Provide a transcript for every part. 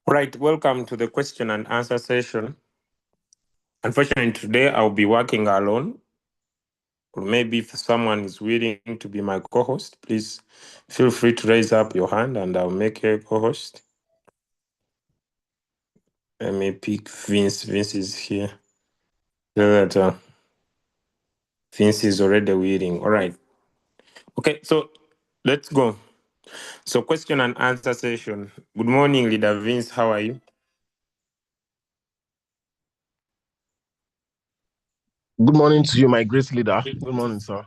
Right, welcome to the question and answer session. Unfortunately, today I'll be working alone. Or maybe if someone is willing to be my co-host, please feel free to raise up your hand and I'll make you a co-host. Let me pick Vince. Vince is here. So that Vince is already willing. All right. Okay, so let's go. So question and answer session. Good morning, Leader Vince. How are you? Good morning to you, my great leader. Good morning, sir.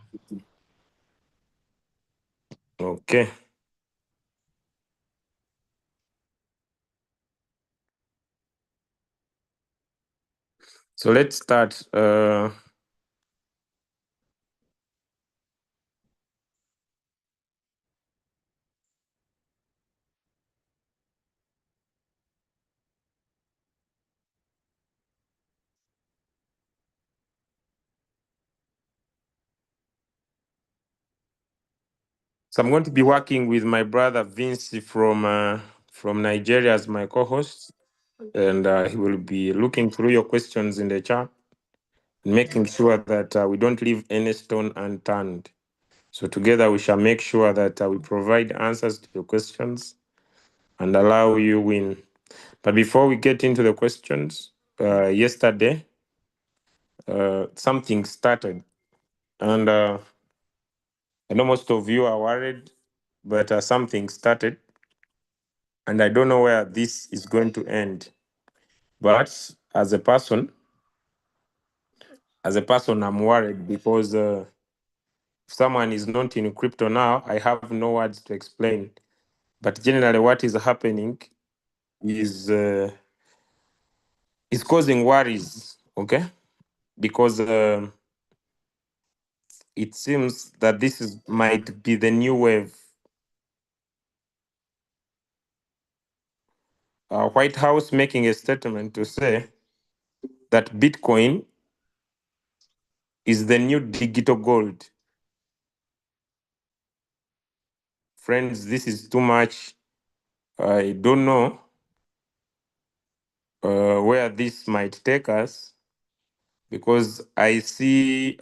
Okay. So let's start. So I'm going to be working with my brother Vince from Nigeria as my co-host, and he will be looking through your questions in the chat, and making sure that we don't leave any stone unturned. So together we shall make sure that we provide answers to your questions and allow you win. But before we get into the questions, yesterday something started, and I know most of you are worried, but something started. And I don't know where this is going to end. But as a person, I'm worried because if someone is not in crypto now, I have no words to explain. But generally, what is happening is is causing worries. Okay, because it seems that might be the new wave. White House making a statement to say that Bitcoin is the new digital gold. Friends, this is too much. I don't know where this might take us, because I see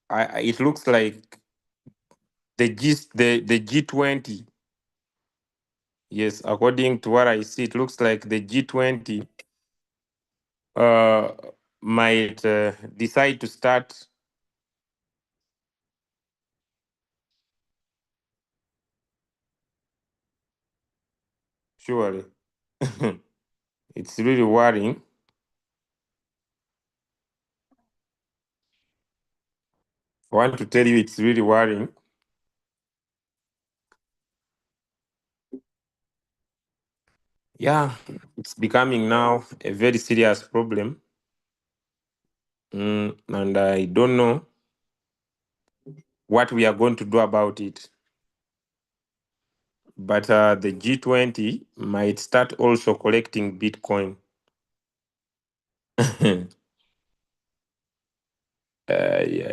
it looks like the G20. Yes, according to what I see, it looks like the G20 uh, might decide to start. Surely, it's really worrying. I want to tell you, it's really worrying. Yeah, it's becoming now a very serious problem. And I don't know what we are going to do about it. But the G20 might start also collecting Bitcoin. Yeah.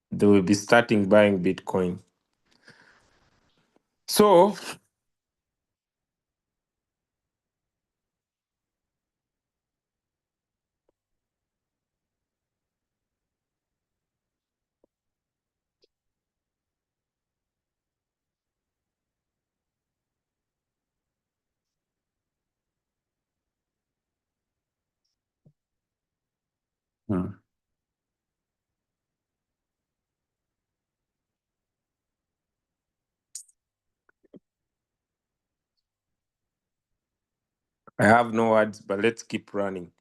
They will be starting buying Bitcoin. So, I have no words, but let's keep running.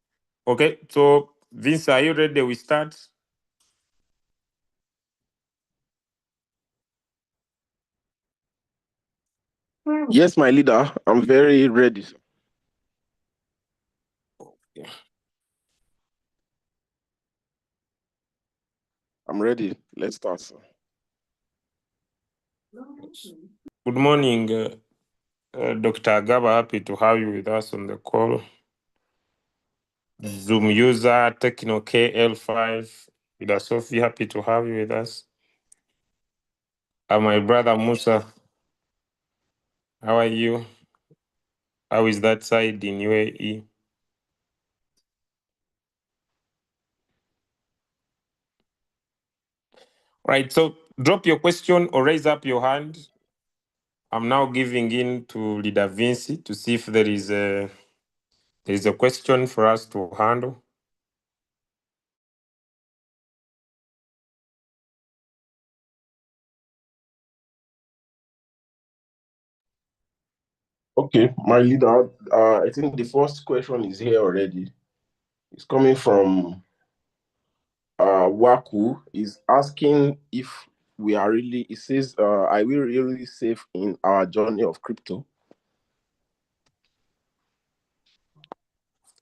Okay, so Vince, are you ready? We start. Yes, my leader. I'm very ready, sir. Yeah. I'm ready. Let's start, sir. Good morning, Dr. Agaba. Happy to have you with us on the call. Zoom user, Techno KL5. Ida Sophie, happy to have you with us. And my brother Musa, how are you? How is that side in UAE? Right, so drop your question or raise up your hand. I'm now giving in to Leader Vinci to see if there is a question for us to handle. Okay, my leader. I think the first question is here already. It's coming from Waku. Is asking if we are really. It says, "Are we really safe in our journey of crypto?"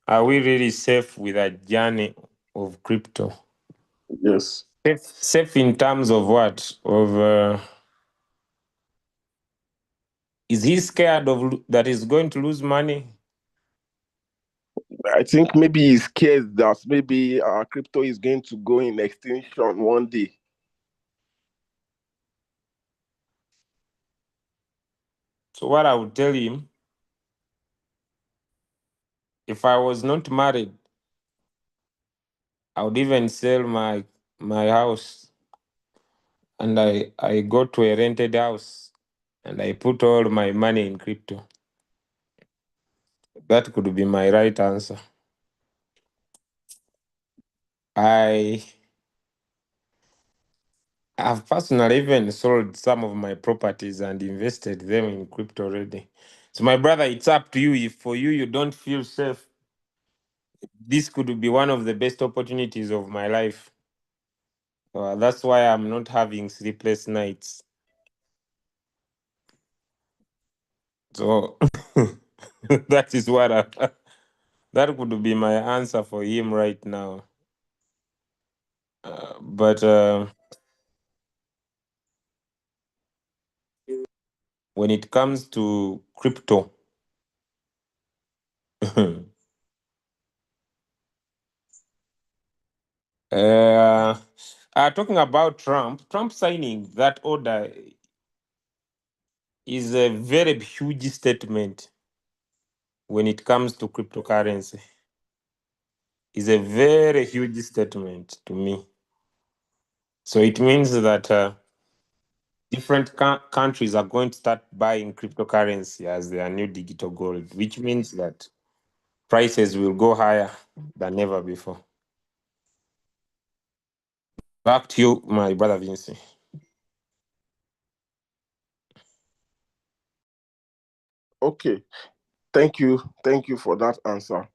Are we really safe with a journey of crypto? Yes. Safe in terms of what? Is he scared of that he's going to lose money? I think maybe he's scared that maybe crypto is going to go in extinction one day. So what I would tell him, if I was not married, I would even sell my house and I go to a rented house and I put all my money in crypto. That could be my right answer. I have personally even sold some of my properties and invested them in crypto already. So my brother, it's up to you. If for you you don't feel safe, this could be one of the best opportunities of my life. That's why I'm not having sleepless nights. So that is what that could be my answer for him right now. But when it comes to crypto, uh, talking about Trump signing that order is a very huge statement when it comes to cryptocurrency. Is a very huge statement to me. So it means that different countries are going to start buying cryptocurrency as their new digital gold, which means that prices will go higher than ever before. Back to you, my brother Vinci. Okay, thank you for that answer,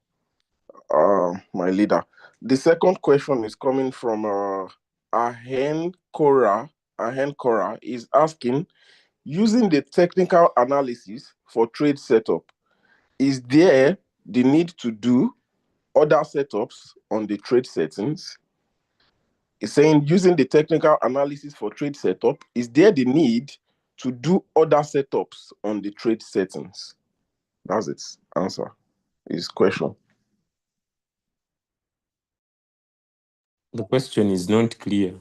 my leader. The second question is coming from Ahen Kora. Ahen Kora is asking, using the technical analysis for trade setup, is there the need to do other setups on the trade settings? It's saying, using the technical analysis for trade setup, is there the need to do other setups on the trade settings? That's its answer, his question. The question is not clear.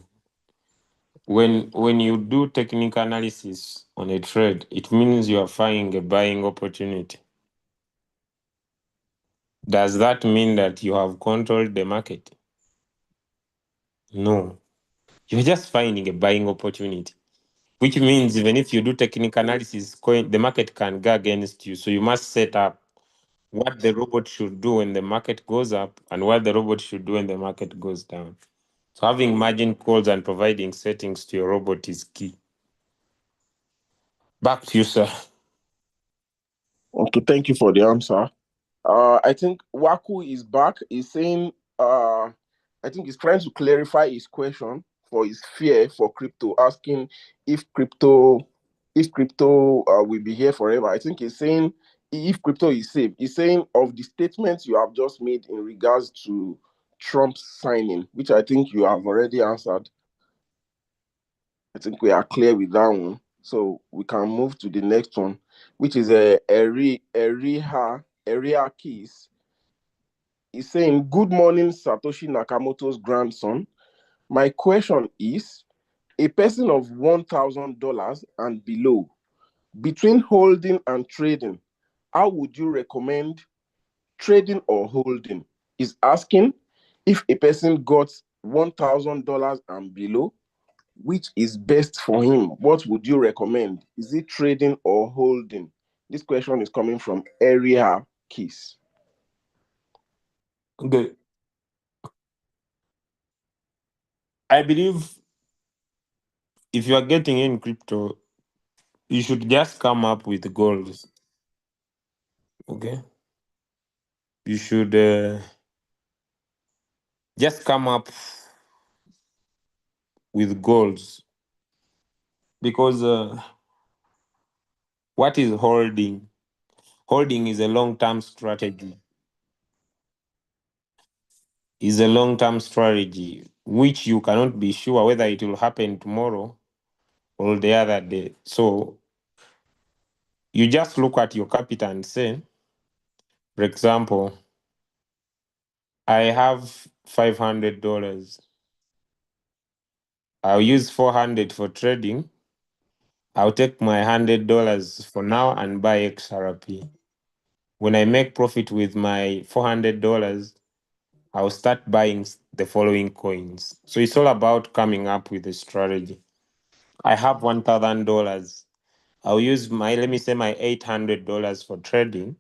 When you do technical analysis on a trade, it means you are finding a buying opportunity. Does that mean that you have controlled the market? No. You're just finding a buying opportunity, which means even if you do technical analysis, the market can go against you. So you must set up what the robot should do when the market goes up and what the robot should do when the market goes down. So having margin calls and providing settings to your robot is key. Back to you, sir. Okay, thank you for the answer. I think Waku is back. He's saying, I think he's trying to clarify his question for his fear for crypto, asking if crypto, will be here forever. I think he's saying if crypto is safe. He's saying of the statements you have just made in regards to Trump's signing, which I think you have already answered. I think we are clear with that one. So we can move to the next one, which is a Area Keys. He's saying, "Good morning, Satoshi Nakamoto's grandson. My question is, a person of $1,000 and below, between holding and trading, how would you recommend trading or holding?" Is asking if a person got $1,000 and below, which is best for him? What would you recommend? Is it trading or holding? This question is coming from Area Kiss. Okay. I believe if you are getting in crypto, you should just come up with goals. Okay. You should just come up with goals because what is holding? Holding is a long-term strategy. Is a long-term strategy which you cannot be sure whether it will happen tomorrow or the other day. So you just look at your capital and say, for example, I have $500. I'll use 400 for trading. I'll take my $100 for now and buy XRP. When I make profit with my $400, I'll start buying the following coins. So it's all about coming up with a strategy. I have $1,000. I'll use my, let me say, my $800 for trading.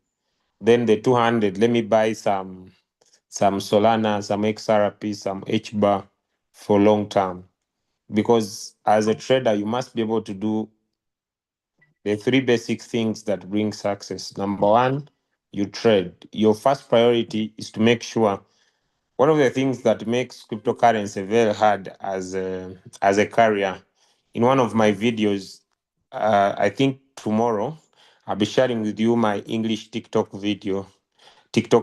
Then the 200, let me buy some Solana, some XRP, some HBAR for long term. Because as a trader, you must be able to do the three basic things that bring success. Number one, you trade. Your first priority is to make sure one of the things that makes cryptocurrency very hard as a career. In one of my videos, I think tomorrow, I'll be sharing with you my English TikTok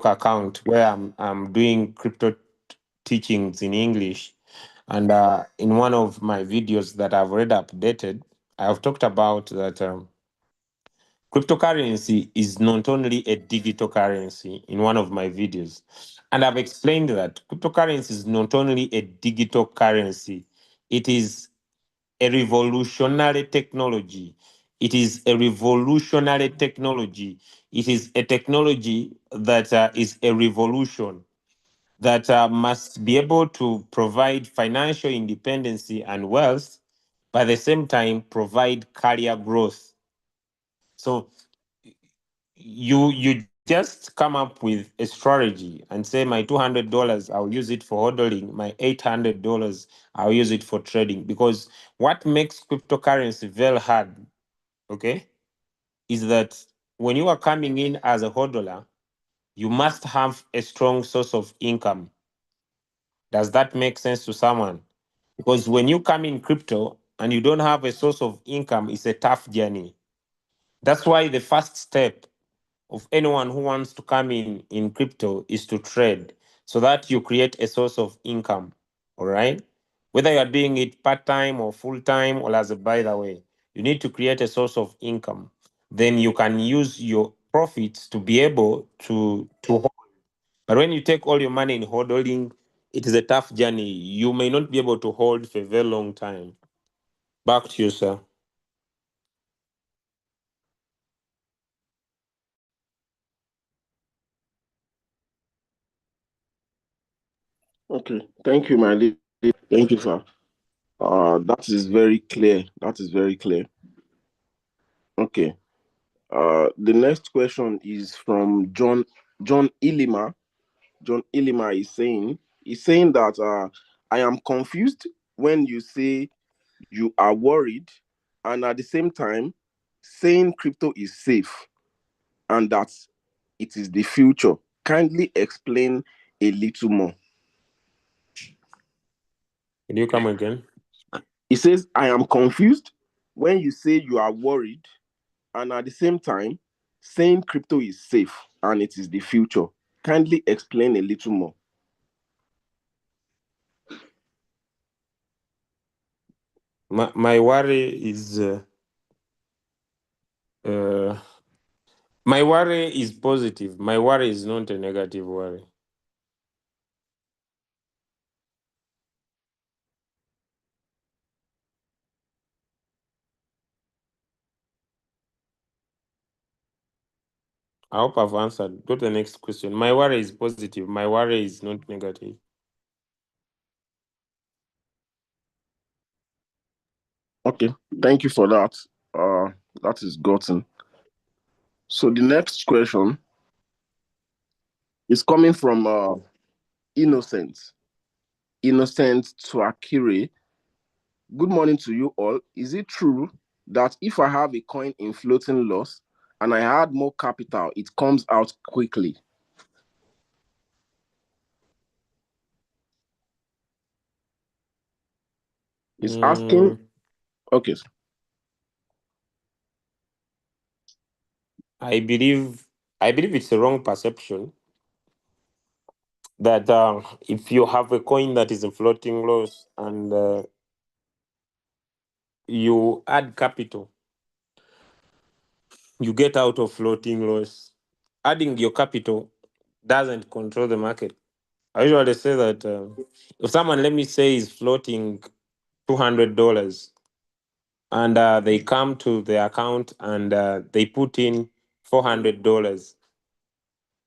account where I'm doing crypto teachings in English. And in one of my videos that I've already updated, I've talked about that cryptocurrency is not only a digital currency in one of my videos. And I've explained that cryptocurrency is not only a digital currency, it is a revolutionary technology. It is a revolutionary technology. It is a technology that is a revolution that must be able to provide financial independency and wealth, but at the same time provide career growth. So you just come up with a strategy and say my $200 I'll use it for hodling, my $800 I'll use it for trading. Because what makes cryptocurrency very hard, okay, is that when you are coming in as a hodler, you must have a strong source of income. Does that make sense to someone? Because when you come in crypto and you don't have a source of income, it's a tough journey. That's why the first step of anyone who wants to come in crypto is to trade so that you create a source of income. All right. Whether you are doing it part-time or full-time or as a by the way, you need to create a source of income. Then you can use your profits to be able to hold. But when you take all your money in holding, it is a tough journey. You may not be able to hold for a very long time. Back to you, sir. Okay, thank you, my lady. Thank you, sir. That is very clear. That is very clear. Okay. The next question is from John Ilima. John Ilima is saying that I am confused when you say you are worried, and at the same time saying crypto is safe and that it is the future. Kindly explain a little more. Can you come again? He says, I am confused when you say you are worried, and at the same time saying crypto is safe and it is the future. Kindly explain a little more. My worry is uh, my worry is positive. My worry is not a negative worry. I hope I've answered. Go to the next question. My worry is positive. My worry is not negative. Okay, thank you for that. That is gotten. So the next question is coming from Innocent. Innocent to Akire. Good morning to you all. Is it true that if I have a coin in floating loss and I add more capital, it comes out quickly? It's asking. Okay. I believe it's a wrong perception that if you have a coin that is a floating loss and you add capital, you get out of floating loss. Adding your capital doesn't control the market. I usually say that if someone, let me say, is floating $200 and they come to the account and they put in $400,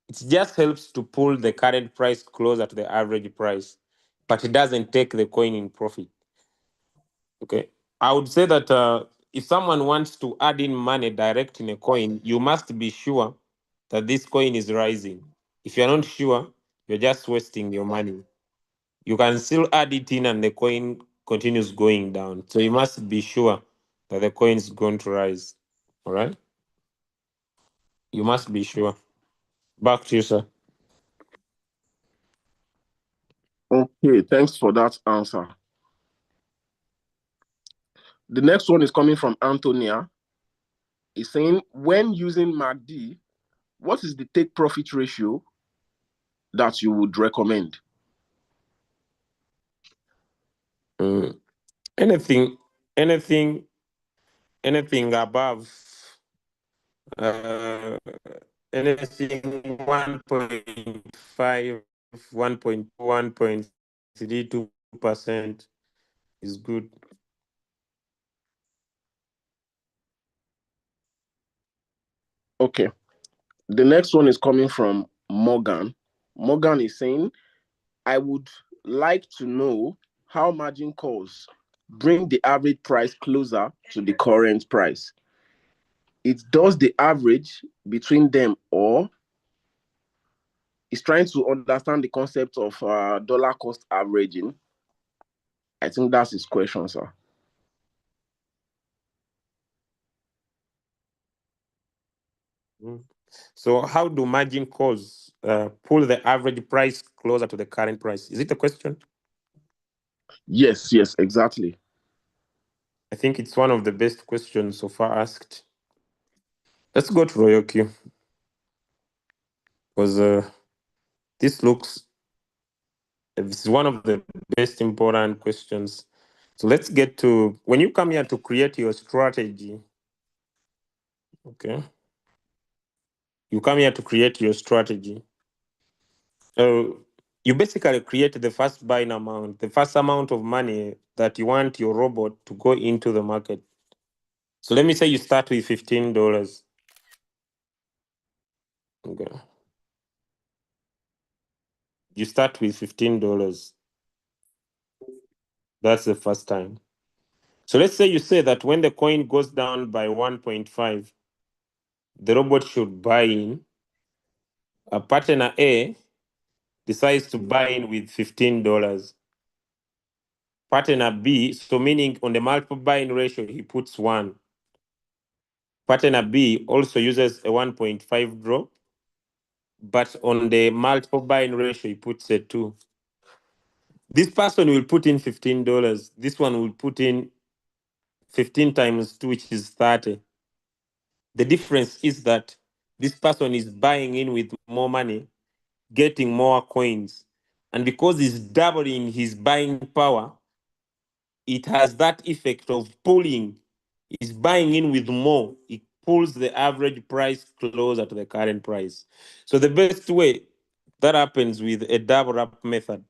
it just helps to pull the current price closer to the average price, but it doesn't take the coin in profit. Okay. I would say that if someone wants to add in money direct in a coin, you must be sure that this coin is rising. If you're not sure, you're just wasting your money. You can still add it in and the coin continues going down. So you must be sure that the coin is going to rise. All right? You must be sure. Back to you, sir. Okay, thanks for that answer. The next one is coming from Antonia. He's saying, when using MACD, what is the take profit ratio that you would recommend? Mm. Anything, anything, anything above uh, anything 1.5, 1.32% is good. Okay. The next one is coming from Morgan. Morgan is saying, I would like to know how margin calls bring the average price closer to the current price. It does the average between them, or is trying to understand the concept of dollar cost averaging. I think that's his question, sir. Mm. So how do margin calls pull the average price closer to the current price? Is it a question? Yes, yes, exactly. I think it's one of the best questions so far asked. Let's go to Royal Q because this looks it's one of the best important questions. So let's get to when you come here to create your strategy. Okay, you come here to create your strategy. You basically create the first buying amount, the first amount of money that you want your robot to go into the market. So let me say you start with $15. Okay. You start with $15. That's the first time. So let's say you say that when the coin goes down by 1.5, the robot should buy in. A partner A decides to buy in with $15. Partner B, so meaning on the multiple buying ratio, he puts 1. Partner B also uses a 1.5 drop, but on the multiple buying ratio, he puts a 2. This person will put in $15. This one will put in 15 times 2, which is 30. The difference is that this person is buying in with more money, getting more coins. And because he's doubling his buying power, it has that effect of pulling. He's buying in with more. It pulls the average price closer to the current price. So the best way that happens with a double up method.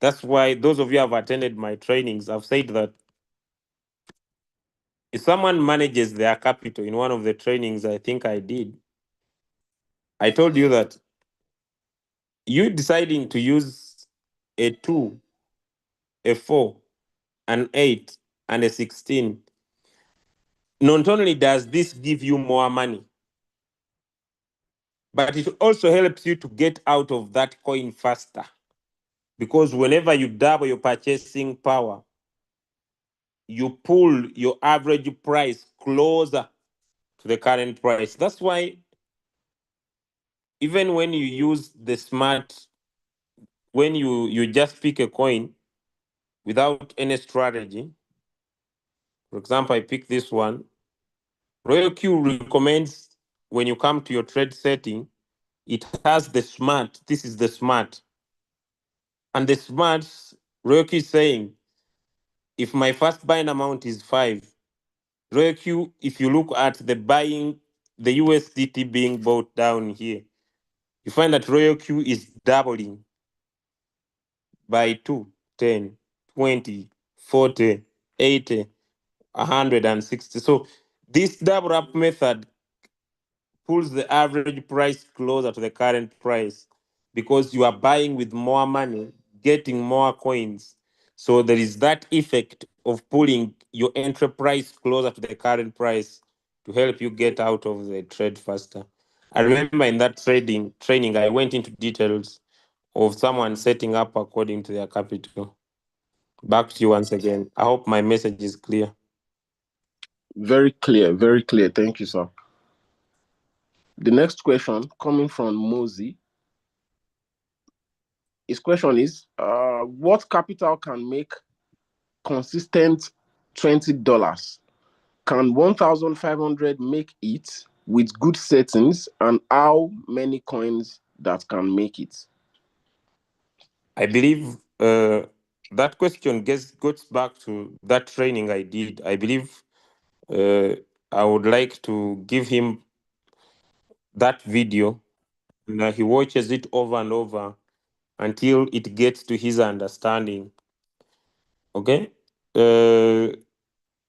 That's why those of you who have attended my trainings, I've said that if someone manages their capital in one of the trainings I think I did, I told you that you deciding to use a 2, a 4, an 8, and a 16. Not only does this give you more money, but it also helps you to get out of that coin faster. Because whenever you double your purchasing power, you pull your average price closer to the current price. That's why even when you use the smart, when you just pick a coin without any strategy, for example, I pick this one, Royal Q recommends when you come to your trade setting, it has the smart. This is the smart. And the smart, Royal Q is saying, if my first buying amount is 5, Royal Q, if you look at the buying, the USDT being bought down here, you find that Royal Q is doubling by 2, 10, 20, 40, 80, 160. So this double up method pulls the average price closer to the current price because you are buying with more money, getting more coins. So there is that effect of pulling your entry price closer to the current price to help you get out of the trade faster. I remember in that training, I went into details of someone setting up according to their capital. Back to you once again. I hope my message is clear. Very clear, very clear. Thank you, sir. The next question coming from Mosey. His question is, what capital can make consistent $20? Can 1,500 make it with good settings, and how many coins that can make it? I believe that question goes back to that training I did. I believe uh, I would like to give him that video, and he watches it over and over until it gets to his understanding. Okay? Uh,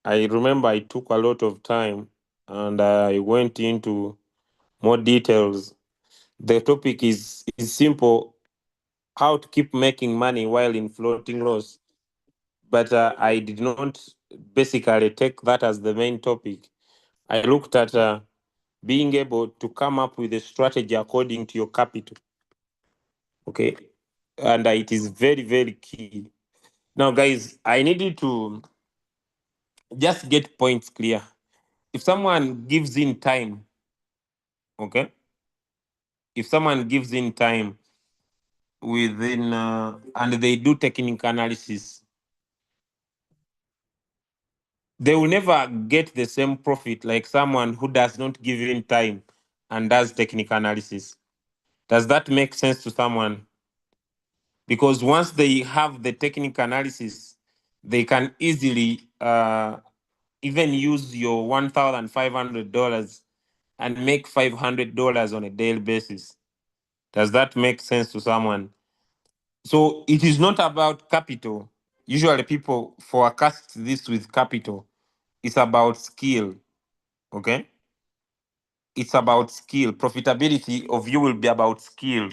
I remember I took a lot of time and I went into more details. The topic is simple: how to keep making money while in floating loss. But I did not basically take that as the main topic. I looked at being able to come up with a strategy according to your capital. Okay. And it is very, very key. Now, guys, I needed to just get points clear. If someone gives in time, okay, if someone gives in time within and they do technical analysis, they will never get the same profit like someone who does not give in time and does technical analysis. Does that make sense to someone? Because once they have the technical analysis, they can easily even use your $1,500 and make $500 on a daily basis. Does that make sense to someone? So it is not about capital. Usually people forecast this with capital. It's about skill. Okay? It's about skill. Profitability of you will be about skill.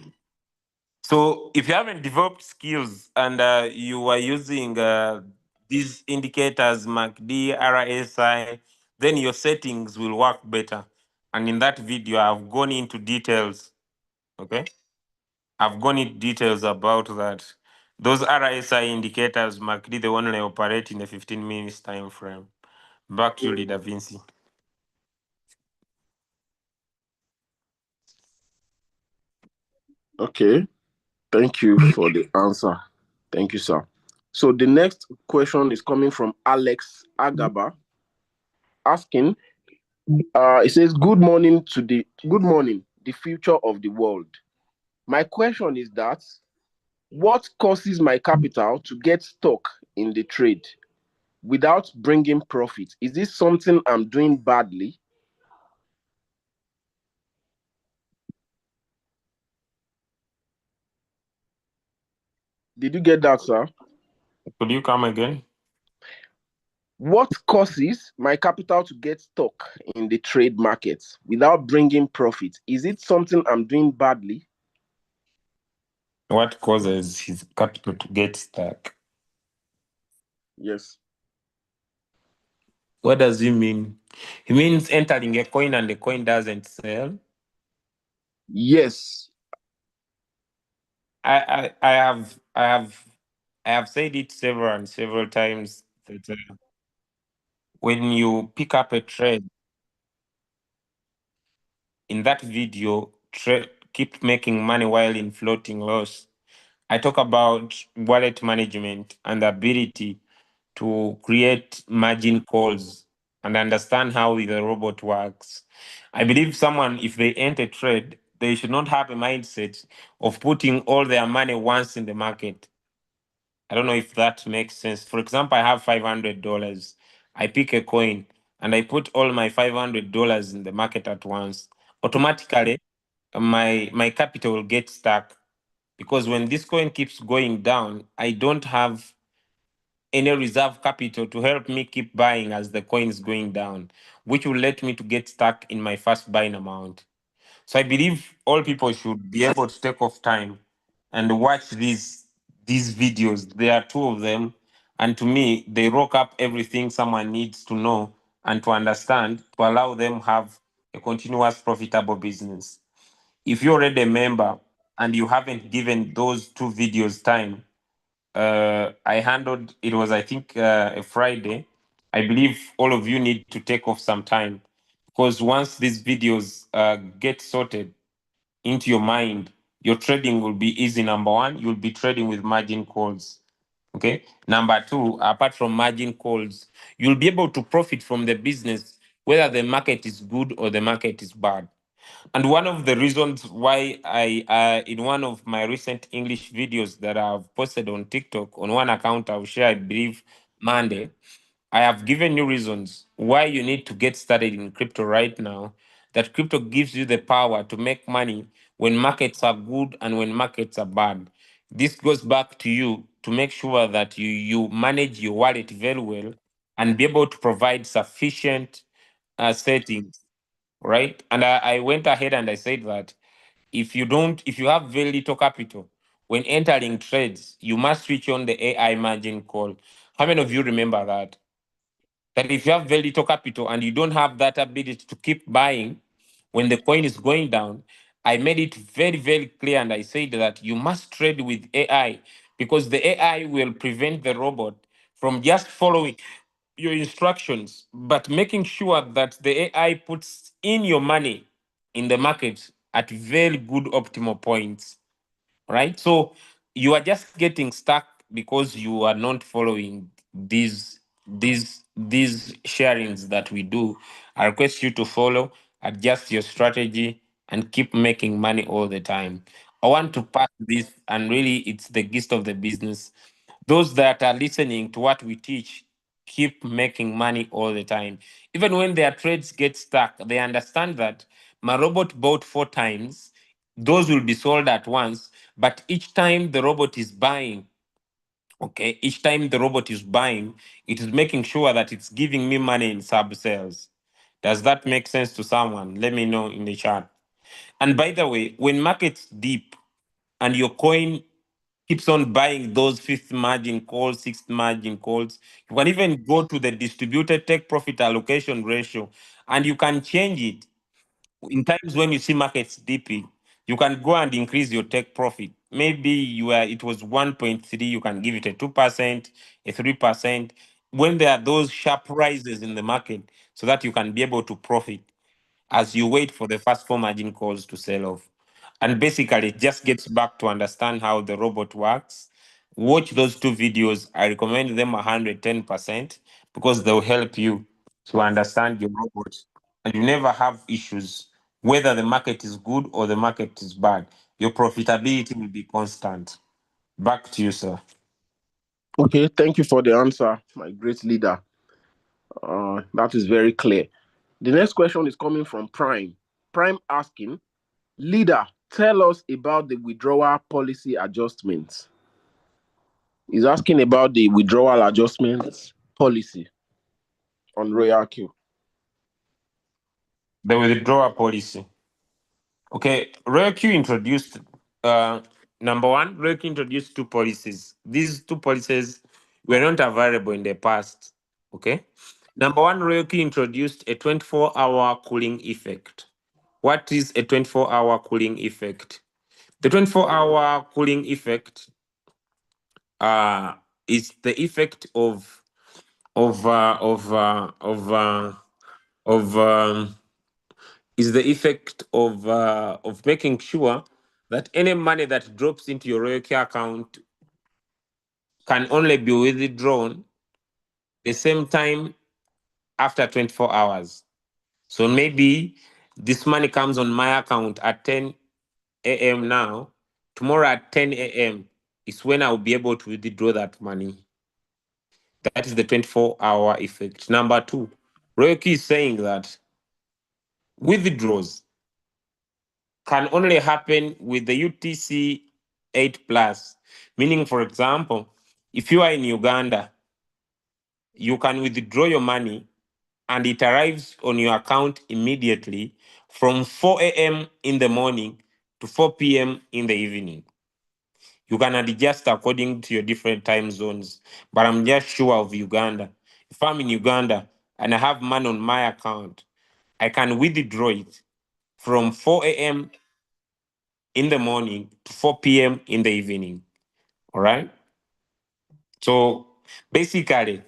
So if you haven't developed skills and you are using these indicators, MACD, RSI, then your settings will work better. And in that video, I've gone into details. Okay, I've gone into details about that. Those RSI indicators, MACD, they only operate in a 15 minutes time frame. Back to you, Leader Vinci. Okay. Thank you for the answer. Thank you, sir. So the next question is coming from Alex Agaba, asking, it says, good morning, the future of the world. My question is that, what causes my capital to get stuck in the trade without bringing profit? Is this something I'm doing badly? Did you get that, sir? Could you come again? What causes my capital to get stuck in the trade markets without bringing profit? Is it something I'm doing badly? What causes his capital to get stuck? Yes. What does he mean? He means entering a coin and the coin doesn't sell. Yes. I have said it several and several times that when you pick up a trade in that video, keep making money while in floating loss. I talk about wallet management and the ability to create margin calls and understand how the robot works. I believe someone, if they enter trade, they should not have a mindset of putting all their money once in the market. I don't know if that makes sense. For example, I have $500. I pick a coin and I put all my $500 in the market at once. Automatically, my capital will get stuck because when this coin keeps going down, I don't have any reserve capital to help me keep buying as the coin is going down, which will let me to get stuck in my first buying amount. So I believe all people should be able to take off time and watch these videos. There are two of them, and to me, they rock up everything someone needs to know and to understand to allow them have a continuous profitable business. If you're already a member and you haven't given those two videos time, I handled it was I think a Friday. I believe all of you need to take off some time because once these videos get sorted into your mind, your trading will be easy. Number one, you'll be trading with margin calls. Okay. Number two, apart from margin calls, you'll be able to profit from the business whether the market is good or the market is bad. And one of the reasons why in one of my recent English videos that I've posted on TikTok, on one account I'll share, I believe, Monday, I have given you reasons why you need to get started in crypto right now. That crypto gives you the power to make money when markets are good and when markets are bad. This goes back to you to make sure that you manage your wallet very well and be able to provide sufficient settings, right? And I went ahead and I said that if you have very little capital, when entering trades, you must switch on the AI margin call. How many of you remember that? That if you have very little capital and you don't have that ability to keep buying when the coin is going down, I made it very, very clear and I said that you must trade with AI because the AI will prevent the robot from just following your instructions, but making sure that the AI puts in your money in the market at very good optimal points, right? So you are just getting stuck because you are not following these sharings that we do. I request you to follow, adjust your strategy, and keep making money all the time. I want to pass this, and really, it's the gist of the business. Those that are listening to what we teach keep making money all the time. Even when their trades get stuck, they understand that my robot bought 4 times, those will be sold at once, but each time the robot is buying, okay, each time the robot is buying, it is making sure that it's giving me money in sub sales. Does that make sense to someone? Let me know in the chat. And by the way, when markets deep and your coin keeps on buying those fifth margin calls, sixth margin calls, you can even go to the distributed take profit allocation ratio and you can change it in times when you see markets dipping, you can go and increase your take profit. Maybe it was 1.3, you can give it a 2%, a 3%. When there are those sharp rises in the market, so that you can be able to profit as you wait for the first four margin calls to sell off. And basically, it just gets back to understand how the robot works. Watch those two videos. I recommend them 110% because they'll help you to understand your robot. And you never have issues, whether the market is good or the market is bad. Your profitability will be constant. Back to you, sir. Okay, thank you for the answer, my great leader. That is very clear. The next question is coming from Prime. Prime asking, leader, tell us about the withdrawal policy adjustments. He's asking about the withdrawal adjustments policy. on Royal Q? The withdrawal policy. Okay, Royal Q introduced number one, Royal Q introduced two policies. These two policies were not available in the past. Okay. Number one, Royal Q introduced a 24-hour cooling effect. What is a 24-hour cooling effect? The 24-hour cooling effect is the effect of uh, of uh, of uh, of is the effect of making sure that any money that drops into your Royal Care account can only be withdrawn the same time after 24 hours. So maybe this money comes on my account at 10 a.m. now. Tomorrow at 10 a.m. is when I'll be able to withdraw that money. That is the 24-hour effect. Number two, Royalty is saying that withdrawals can only happen with the UTC 8 plus. Meaning, for example, if you are in Uganda, you can withdraw your money and it arrives on your account immediately from 4 a.m. in the morning to 4 p.m. in the evening. You can adjust according to your different time zones, but I'm just sure of Uganda. If I'm in Uganda and I have money on my account, I can withdraw it from 4 a.m. in the morning to 4 p.m. in the evening. All right. So basically,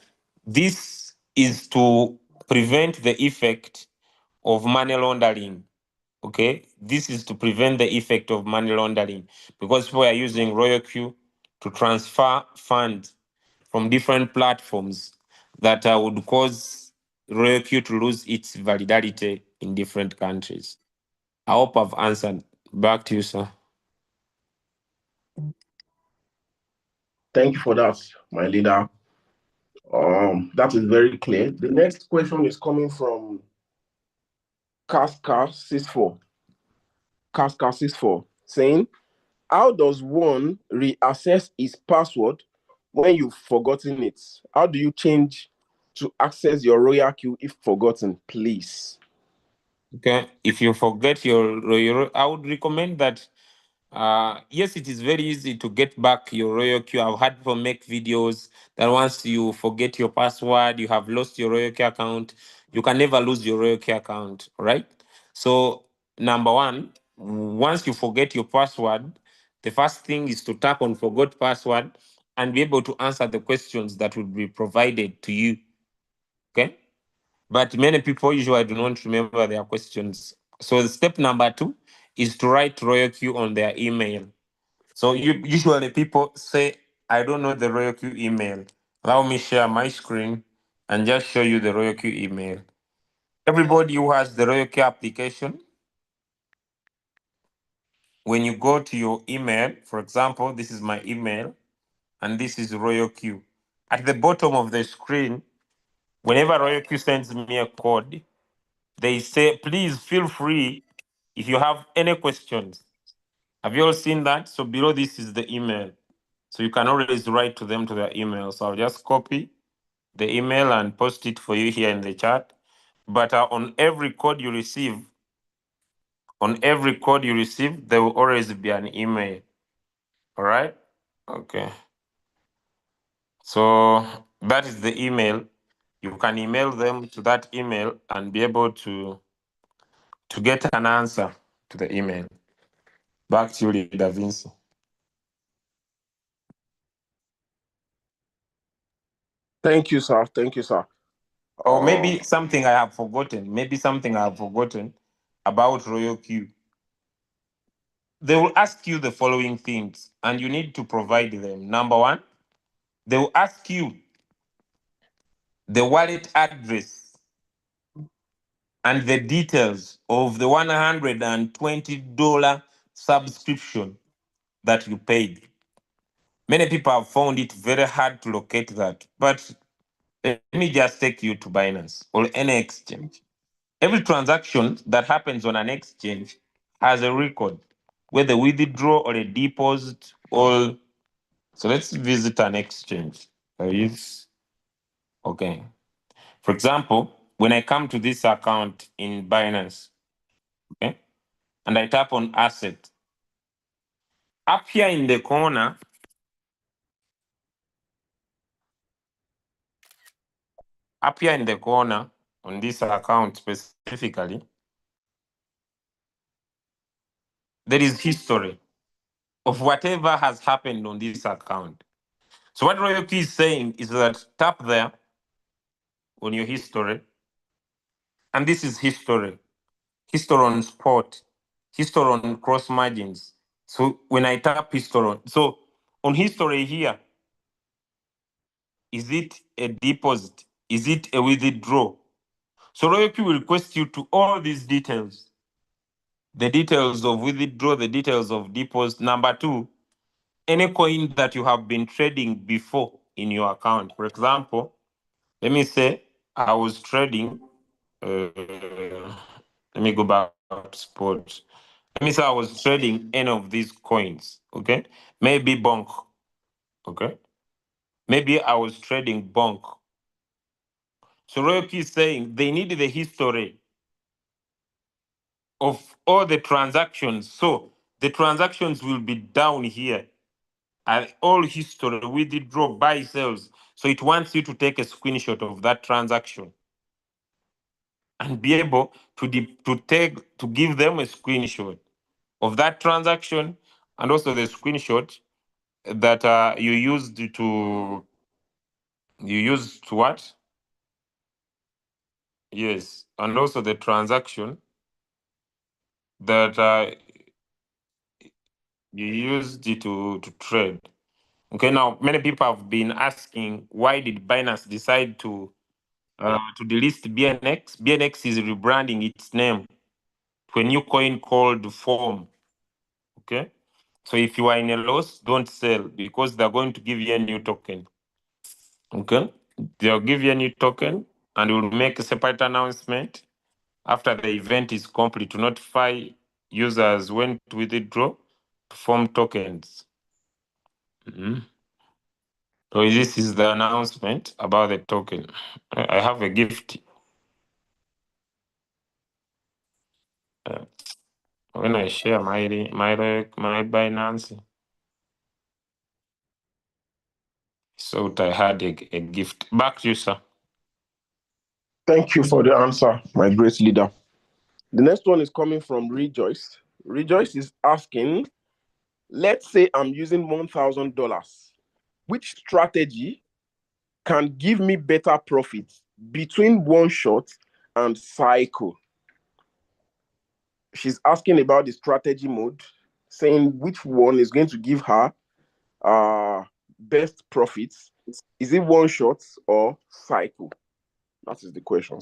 this is to prevent the effect of money laundering. Okay. This is to prevent the effect of money laundering because we are using Royal Q to transfer funds from different platforms that would cause Royal Q to lose its validity in different countries. I hope I've answered. Back to you, sir. Thank you for that, my leader. That is very clear. The next question is coming from Cascar64. Cascar64 saying, how does one reassess his password when you've forgotten it? How do you change to access your Royal Queue if forgotten, please? Okay. If you forget I would recommend that. Yes, it is very easy to get back your Royal Q. I've had people make videos that once you forget your password, you have lost your Royal Q account. You can never lose your Royal Q account, right? So, number one, once you forget your password, the first thing is to tap on forgot password and be able to answer the questions that will be provided to you. Okay. But many people usually do not remember their questions. So step number two is to write Royal Q on their email. So usually people say, I don't know the Royal Q email. Allow me share my screen and just show you the Royal Q email. Everybody who has the Royal Q application, when you go to your email, for example, this is my email and this is Royal Q. At the bottom of the screen, whenever Royal Q sends me a code, they say, please feel free if you have any questions. Have you all seen that? So below this is the email. So you can always write to them to their email. So I'll just copy the email and post it for you here in the chat. But on every code you receive, there will always be an email. All right? Okay. So that is the email. You can email them to that email and be able to get an answer to the email. Back to you, Leader Vinci. Thank you, sir. Thank you, sir. Or maybe something I have forgotten. About Royal Q. They will ask you the following things, and you need to provide them. Number one, they will ask you the wallet address and the details of the $120 subscription that you paid. Many people have found it very hard to locate that, but let me just take you to Binance or any exchange. Every transaction that happens on an exchange has a record, whether withdraw or a deposit or. So let's visit an exchange. Okay. For example, when I come to this account in Binance, okay, and I tap on asset, up here in the corner, on this account specifically, there is history of whatever has happened on this account. So what Royalty is saying is that tap there on your history, and this is history on spot, history on cross margins. So when I tap history, so on history here, is it a deposit? Is it a withdraw? So Royalty will request you to all these details. The details of withdraw, the details of deposit. Number two, any coin that you have been trading before in your account. For example, let me say I was trading, let me go back to spot. Let me say I was trading any of these coins, okay? Maybe bonk, okay? Maybe I was trading bonk. So Royalty is saying they need the history of all the transactions. So the transactions will be down here. And all history, withdraw, buy, sells. So it wants you to take a screenshot of that transaction and be able to give them a screenshot of that transaction, and also the screenshot that you used what? Yes, and also the transaction that you used to trade. Okay, now many people have been asking, why did Binance decide to delist BNX? BNX is rebranding its name to a new coin called Form. Okay, so if you are in a loss, don't sell, because they're going to give you a new token. Okay, they'll give you a new token, and we'll make a separate announcement after the event is complete to notify users when to withdraw to form tokens. So this is the announcement about the token. I have a gift. When I share my Binance, so I had a gift. Back to you, sir. Thank you for the answer, my great leader. The next one is coming from Rejoice. Rejoice is asking, let's say I'm using $1,000. Which strategy can give me better profits between one shot and cycle? She's asking about the strategy mode, saying which one is going to give her best profits. Is it one shot or cycle? That is the question.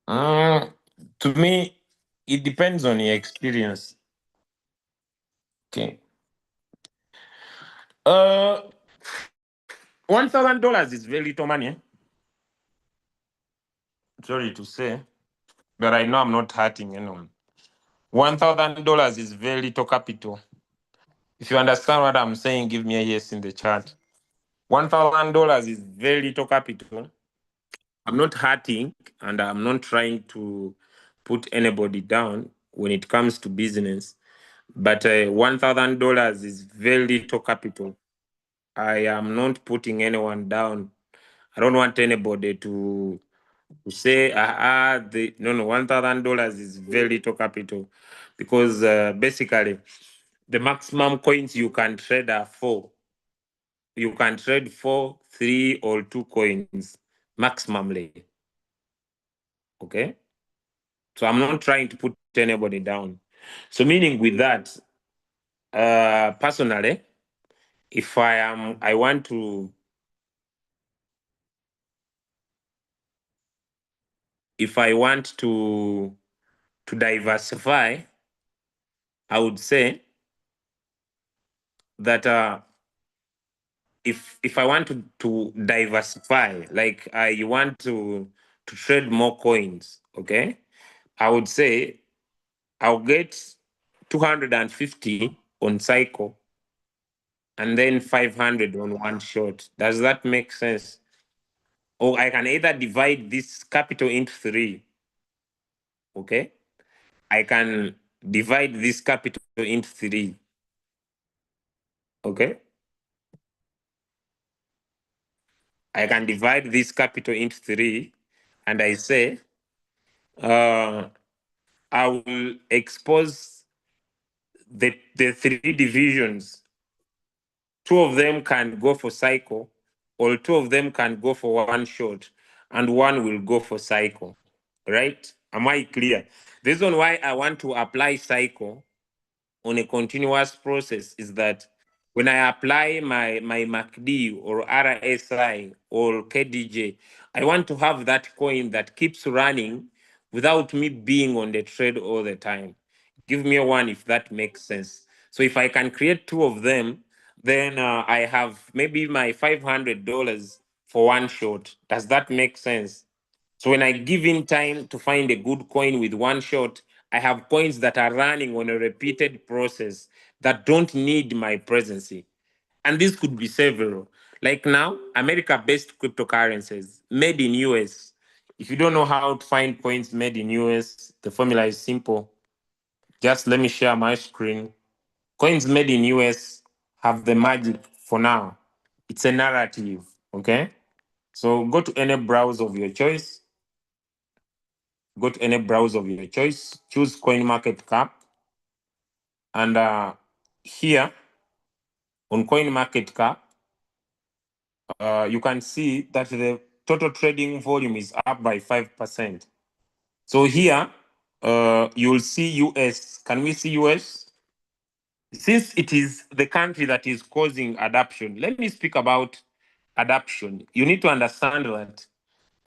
To me, it depends on your experience. Okay. $1,000 is very little money. Sorry to say, but I know I'm not hurting anyone. $1,000 is very little capital. If you understand what I'm saying, give me a yes in the chat. $1,000 is very little capital. I'm not hurting, and I'm not trying to put anybody down when it comes to business. But $1,000 is very little capital. I am not putting anyone down. I don't want anybody to say, no, $1,000 is very little capital, because basically the maximum coins you can trade are 4. You can trade 4, 3, or 2 coins maximally. Okay, so I'm not trying to put anybody down. So meaning with that, personally, if I want to, diversify, I would say that if I want to diversify, like you want to trade more coins, okay, I would say I'll get 250 on cycle. and then 500 on one shot. Does that make sense? Or I can either divide this capital into three. Okay. I can divide this capital into three. Okay. I can divide this capital into three, and I say, I will expose the three divisions. Two of them can go for cycle, or two of them can go for one shot, and one will go for cycle. Right? Am I clear? The reason why I want to apply cycle on a continuous process is that when I apply my MACD or RSI or KDJ, I want to have that coin that keeps running without me being on the trade all the time. Give me one if that makes sense. So if I can create two of them, then I have maybe my $500 for one shot. Does that make sense? So when I give in time to find a good coin with one shot, I have coins that are running on a repeated process that don't need my presence. And this could be several. Like now, America-based cryptocurrencies made in US. If you don't know how to find coins made in US, the formula is simple. Just let me share my screen. Coins made in US have the magic for now. It's a narrative, okay? So go to any browser of your choice. Go to any browser of your choice, choose CoinMarketCap, and here on CoinMarketCap, you can see that the total trading volume is up by 5%. So here, you'll see US. Can we see US? Since it is the country that is causing adoption, let me speak about adoption. You need to understand that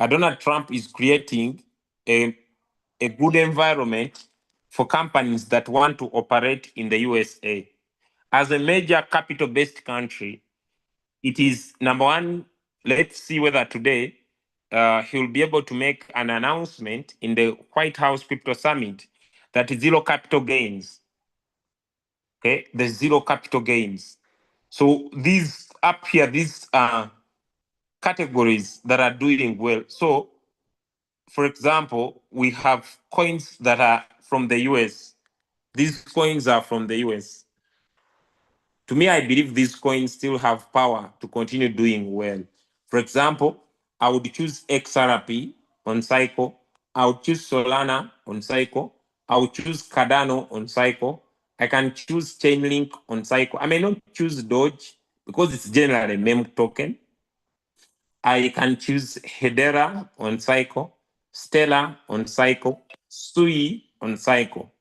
Donald Trump is creating a good environment for companies that want to operate in the USA. As a major capital based country, it is number one. Let's see whether today he'll be able to make an announcement in the White House Crypto Summit that zero capital gains. Okay, the zero capital gains. So these up here, these categories that are doing well. So for example, we have coins that are from the US. These coins are from the US. To me, I believe these coins still have power to continue doing well. For example, I would choose XRP on Cycle. I would choose Solana on Cycle. I would choose Cardano on Cycle. I can choose Chainlink on Cycle. I may not choose Doge because it's generally a meme token. I can choose Hedera on Cycle, Stellar on Cycle, Sui on Cycle.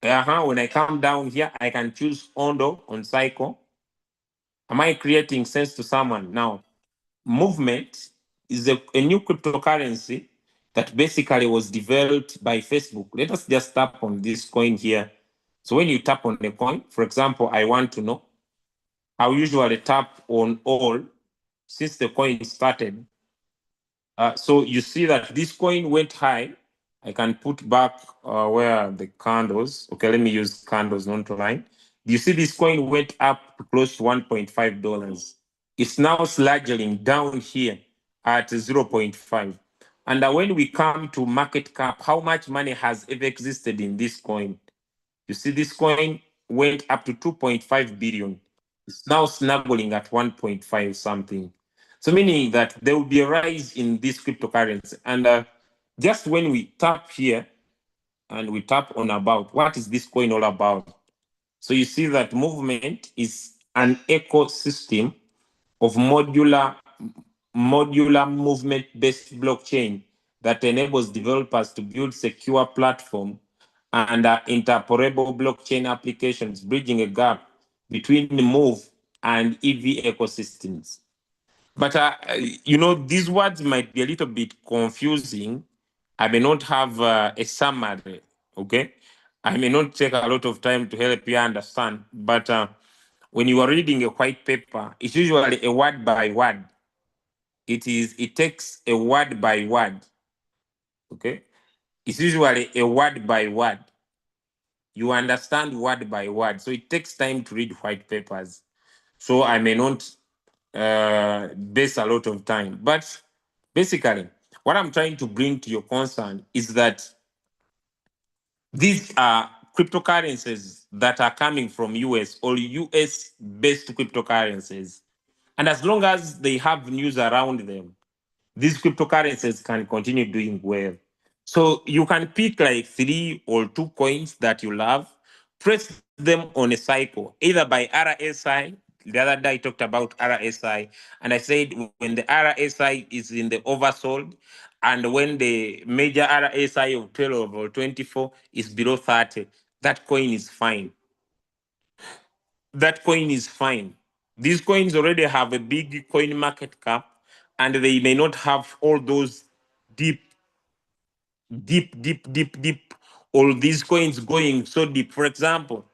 When I come down here, I can choose Ondo on Cycle. Am I creating sense to someone? Now, Movement is a new cryptocurrency that basically was developed by Facebook. Let us just tap on this coin here. So when you tap on the coin, for example, I want to know, I'll usually tap on all since the coin started. So you see that this coin went high. I can put back where are the candles. Okay, let me use candles, not line. You see this coin went up close to $1.5. It's now slugging down here at 0.5. And when we come to market cap, how much money has ever existed in this coin? You see this coin went up to 2.5 billion. It's now snuggling at 1.5 something. So meaning that there will be a rise in this cryptocurrency. And just when we tap here and we tap on about, what is this coin all about? So you see that Movement is an ecosystem of modular movement-based blockchain that enables developers to build secure platform and interoperable blockchain applications, bridging a gap between the Move and EV ecosystems. But these words might be a little bit confusing. I may not have a summary. Okay, I may not take a lot of time to help you understand. But when you are reading a white paper, it's usually a word by word. It takes a word by word. Okay, it's usually a word by word. you understand word by word. So it takes time to read white papers. So I may not base a lot of time. But basically, what I'm trying to bring to your concern is that these are cryptocurrencies that are coming from US or US based cryptocurrencies. And as long as they have news around them, these cryptocurrencies can continue doing well. So you can pick like 3 or 2 coins that you love, press them on a cycle, either by RSI. The other day I talked about RSI, and I said when the RSI is in the oversold, and when the major RSI of 12 or 24 is below 30, that coin is fine. That coin is fine. These coins already have a big coin market cap, and they may not have all those deep, deep, all these coins going so deep. For example,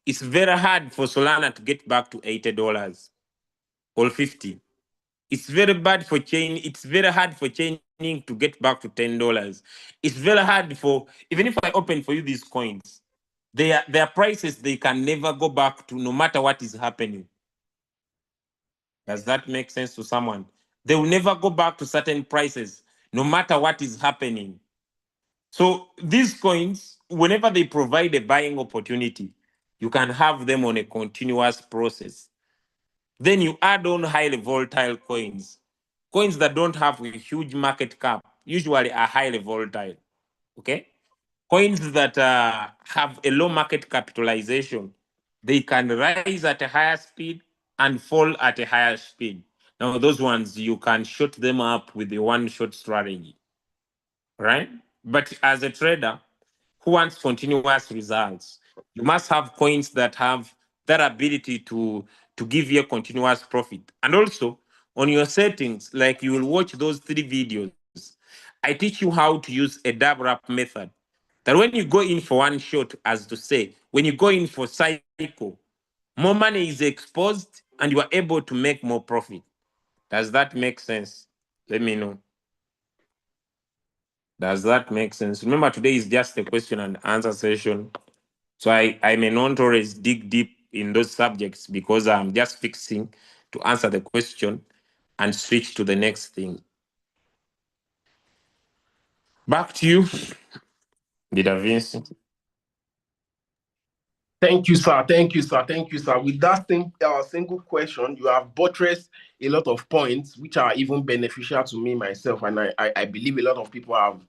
it's very hard for Solana to get back to $80 or 50. It's very bad for chain. It's very hard for chaining to get back to $10. It's very hard for, even if I open for you these coins, their prices they can never go back to no matter what is happening. Does that make sense to someone? They will never go back to certain prices, no matter what is happening. So these coins, whenever they provide a buying opportunity, you can have them on a continuous process. Then you add on highly volatile coins. Coins that don't have a huge market cap usually are highly volatile. Okay? Coins that have a low market capitalization, they can rise at a higher speed and fall at a higher speed. Now, those ones, you can short them up with the one shot strategy, right? But as a trader who wants continuous results, you must have coins that have that ability to give you a continuous profit. And also, on your settings, like you will watch those 3 videos, I teach you how to use a dab wrap method. That when you go in for one shot, as to say, when you go in for cycle, more money is exposed and you are able to make more profit. Does that make sense? Let me know. Does that make sense? Remember, today is just a question and answer session. So I may not always dig deep in those subjects because I'm just fixing to answer the question and switch to the next thing. Back to you, Leader Vincent. Thank you, sir. Thank you, sir. Thank you, sir. With that single question, you have buttressed a lot of points which are even beneficial to me myself, and I believe a lot of people have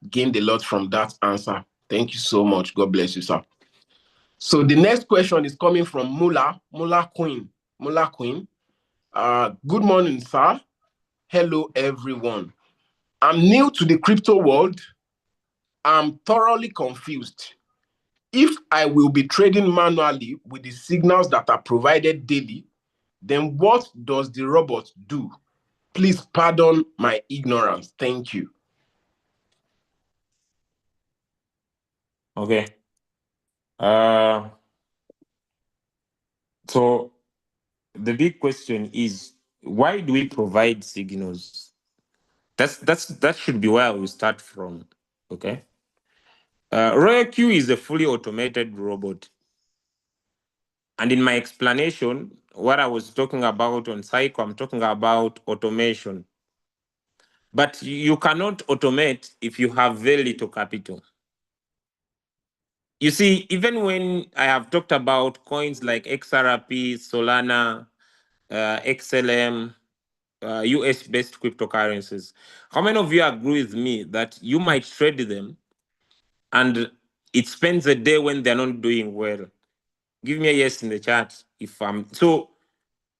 gained a lot from that answer. Thank you so much. God bless you, sir. So the next question is coming from Mula Queen. Mula Queen. Good morning, sir. Hello, everyone. I'm new to the crypto world. I'm thoroughly confused. If I will be trading manually with the signals that are provided daily, then what does the robot do? Please pardon my ignorance. Thank you. Okay. So the big question is, why do we provide signals? That should be where we start from. Okay. Royal Q is a fully automated robot. And in my explanation, what I was talking about on Psycho, I'm talking about automation. But you cannot automate if you have very little capital. You see, even when I have talked about coins like XRP, Solana, XLM, US-based cryptocurrencies, how many of you agree with me that you might trade them and it spends a day when they're not doing well? Give me a yes in the chat if I'm so.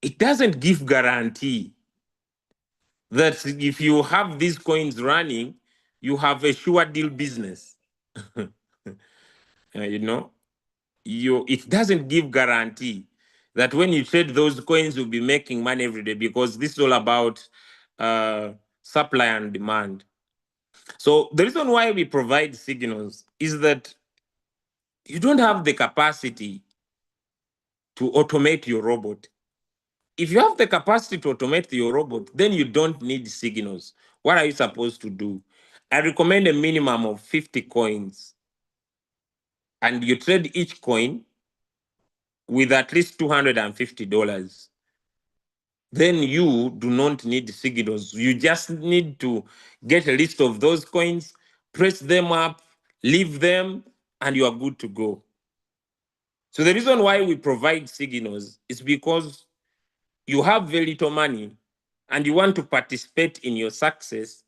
It doesn't give guarantee that if you have these coins running, you have a sure deal business. You know, it doesn't give guarantee that when you trade those coins, you'll be making money every day, because this is all about supply and demand. So the reason why we provide signals is that you don't have the capacity to automate your robot. If you have the capacity to automate your robot, then you don't need signals. What are you supposed to do? I recommend a minimum of 50 coins. and you trade each coin with at least $250, then you do not need signals. You just need to get a list of those coins, press them up, leave them, and you are good to go. So the reason why we provide signals is because you have very little money and you want to participate in your success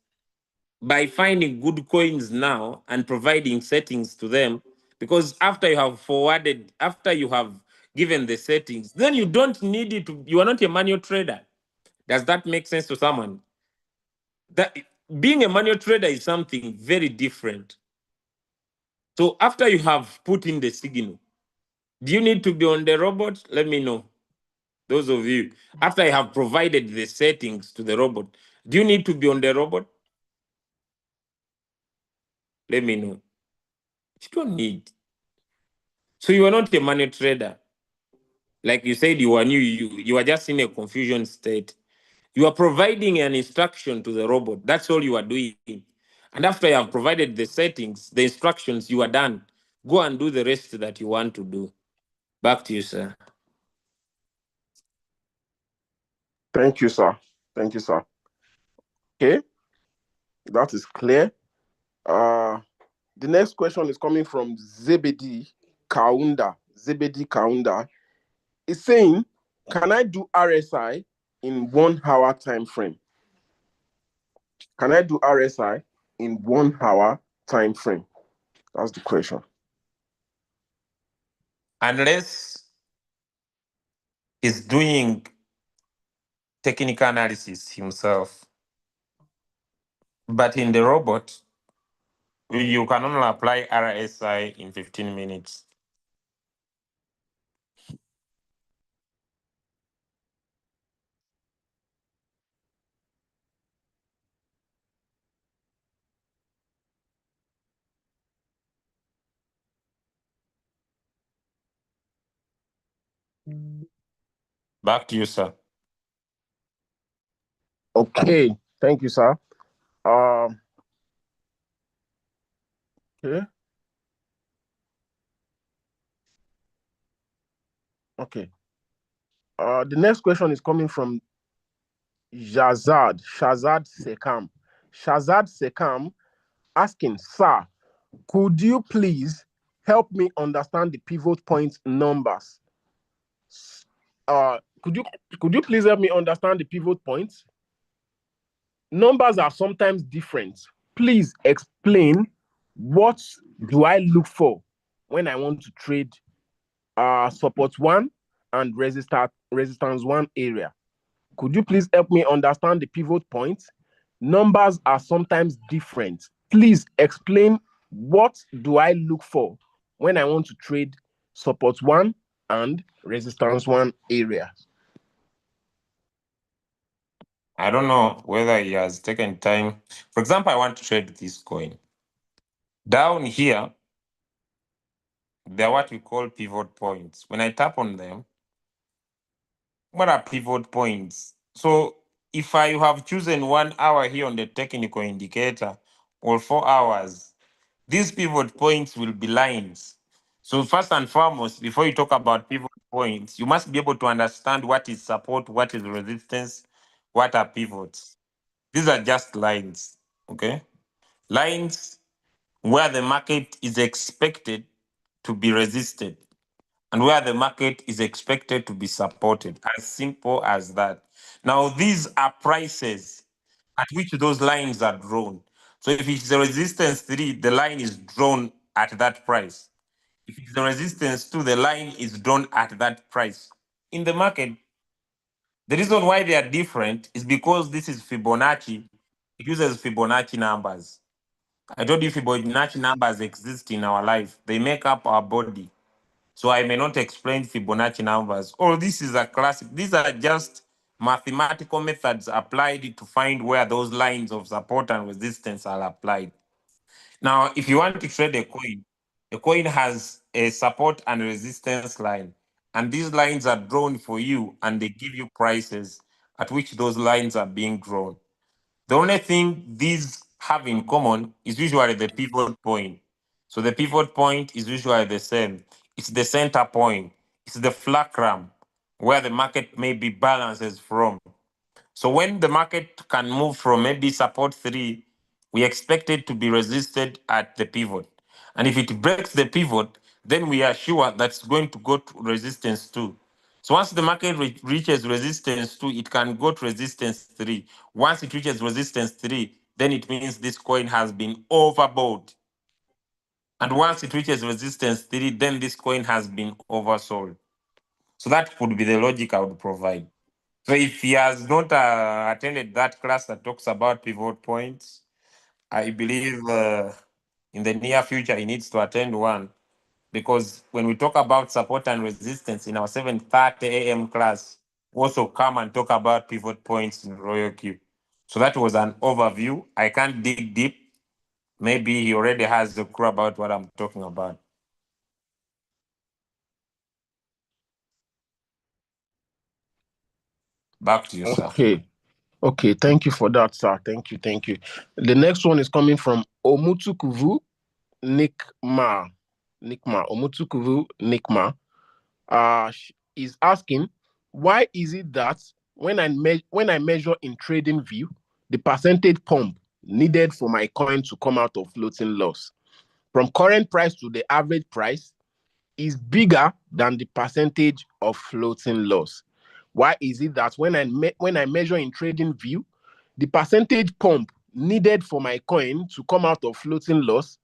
by finding good coins now and providing settings to them. Because after you have forwarded, after you have given the settings, then you don't need it to, you are not a manual trader. Does that make sense to someone? That being a manual trader is something very different. So after you have put in the signal, do you need to be on the robot? Let me know. Those of you, after I have provided the settings to the robot, do you need to be on the robot? Let me know. You don't need. So you are not a money trader. Like you said, you are new, you are just in a confusion state. You are providing an instruction to the robot. That's all you are doing. And after you have provided the settings, the instructions, you are done. Go and do the rest that you want to do. Back to you, sir. Thank you, sir. Thank you, sir. Okay, that is clear. The next question is coming from Zebedi Kaunda. Zebedi Kaunda is saying, can I do RSI in 1 hour time frame? Can I do RSI in 1 hour time frame? That's the question. Unless he's doing technical analysis himself. But in the robot, you can only apply RSI in 15 minutes. Back to you, sir. Okay, thank you, sir. Okay. Okay. The next question is coming from Shazad Sekam. Shazad Sekam asking, sir, could you please help me understand the pivot point numbers? Could you please help me understand the pivot points? Numbers are sometimes different. Please explain, what do I look for when I want to trade support 1 and resistance 1 area? Could you please help me understand the pivot points? Numbers are sometimes different. Please explain, what do I look for when I want to trade support 1 and resistance 1 area? I don't know whether he has taken time. For example, I want to trade this coin. Down here, they're what we call pivot points. When I tap on them, what are pivot points? So if I have chosen 1 hour here on the technical indicator or 4 hours, these pivot points will be lines. So first and foremost, before you talk about pivot points, you must be able to understand what is support, what is resistance, what are pivots. These are just lines, okay? Lines where the market is expected to be resisted and where the market is expected to be supported. As simple as that. Now, these are prices at which those lines are drawn. So if it's the resistance 3, the line is drawn at that price. If it's the resistance 2, the line is drawn at that price. In the market, the reason why they are different is because this is Fibonacci. It uses Fibonacci numbers. I told you Fibonacci numbers exist in our life. They make up our body. So I may not explain Fibonacci numbers. Oh, this is a classic. These are just mathematical methods applied to find where those lines of support and resistance are applied. Now, if you want to trade a coin has a support and resistance line. And these lines are drawn for you and they give you prices at which those lines are being drawn. The only thing these have in common is usually the pivot point. So the pivot point is usually the same. It's the center point. It's the fulcrum where the market maybe balances from. So when the market can move from maybe support 3, we expect it to be resisted at the pivot. And if it breaks the pivot, then we are sure that's going to go to resistance 2. So once the market reaches resistance 2, it can go to resistance 3. Once it reaches resistance 3, then it means this coin has been overbought. And once it reaches resistance 3, then this coin has been oversold. So that could be the logic I would provide. So if he has not attended that class that talks about pivot points, I believe in the near future he needs to attend one, because when we talk about support and resistance in our 7:30 a.m. class, we also come and talk about pivot points in Royal Q. So that was an overview. I can't dig deep. Maybe he already has a clue about what I'm talking about. Back to you, sir. Okay, thank you for that, sir. Thank you. The next one is coming from Omutukuvu Nikma. Omutukuvu Nikma. Is asking, why is it that when I measure in trading view, the percentage pump needed for my coin to come out of floating loss from current price to the average price is bigger than the percentage of floating loss? Why is it that when I measure in trading view, the percentage pump needed for my coin to come out of floating loss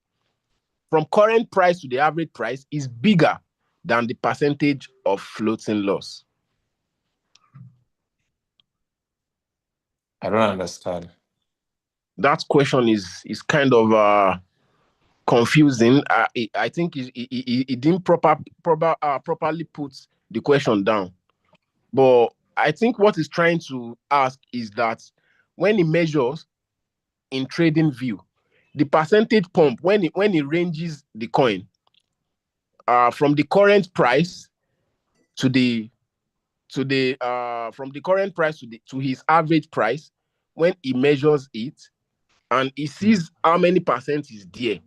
from current price to the average price is bigger than the percentage of floating loss? I don't understand. That question is kind of confusing. I think he didn't properly put the question down. But I think what he's trying to ask is that when he measures in trading view, the percentage pump when he ranges the coin from the current price to the from the current price to his average price, when he measures it and he sees how many percent is there,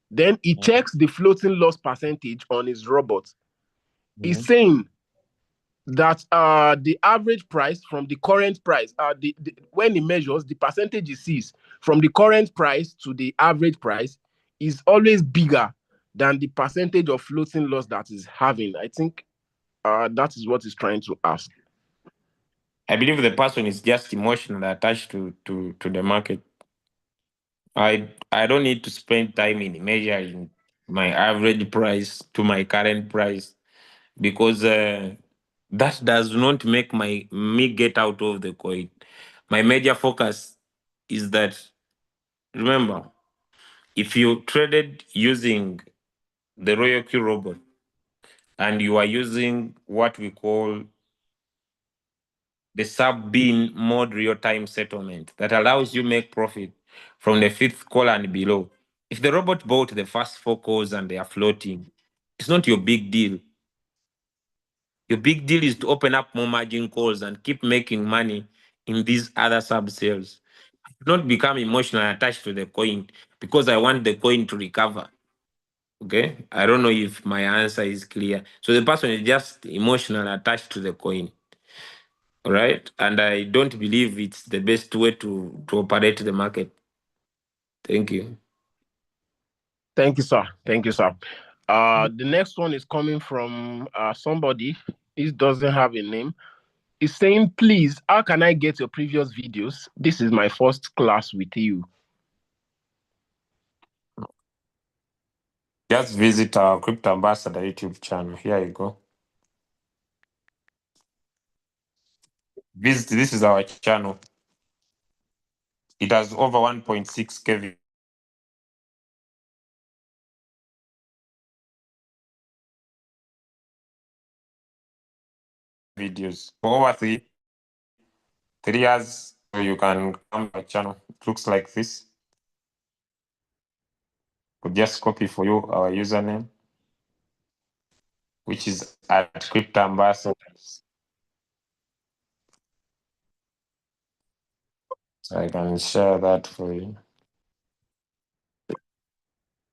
then he checks the floating loss percentage on his robot. He's saying that the average price from the current price, when he measures the percentage he sees from the current price to the average price, is always bigger than the percentage of floating loss that is having. I think that is what he's trying to ask. I believe the person is just emotionally attached to the market. I don't need to spend time in measuring my average price to my current price, because that does not make me get out of the coin. My major focus is that, remember, if you traded using the Royal Q robot and you are using what we call the sub-bin mode real-time settlement that allows you make profit from the 5th call and below. If the robot bought the first 4 calls and they are floating, it's not your big deal. Your big deal is to open up more margin calls and keep making money in these other sub-sales. Not become emotionally attached to the coin because I want the coin to recover. Okay? I don't know if my answer is clear. So the person is just emotionally attached to the coin. All right? And I don't believe it's the best way to operate the market. Thank you. Thank you, sir. The next one is coming from somebody. It doesn't have a name. It's saying, please, how can I get your previous videos? This is my first class with you. Just visit our Crypto Ambassador YouTube channel. Here you go. This is our channel. It has over 1.6K videos. For over 3 years, so you can come to our channel. It looks like this. Could just copy for you our username, which is at Crypto Ambassadors. So I can share that for you.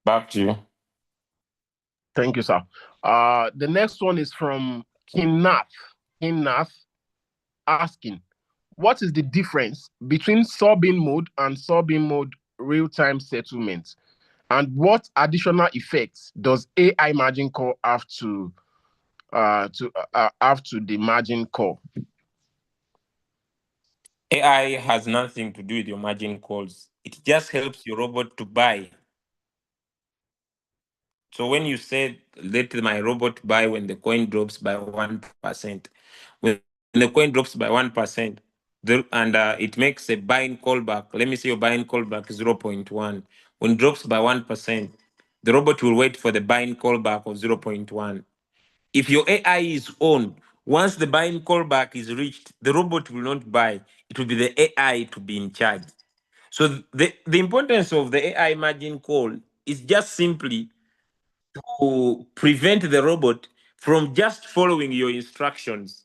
Back to you. Thank you, sir. The next one is from Kinnath. Kinnath asking, what is the difference between sub-in mode and sub-in mode real-time settlement? And what additional effects does AI margin call have to the margin call? AI has nothing to do with your margin calls. It just helps your robot to buy. So when you say let my robot buy when the coin drops by 1%, when the coin drops by 1%, and it makes a buying callback. Let me say your buying callback is 0.1. When it drops by 1%, the robot will wait for the buying callback of 0.1. If your AI is on, once the buying callback is reached, the robot will not buy. It will be the AI to be in charge. So the importance of the AI margin call is just simply to prevent the robot from just following your instructions.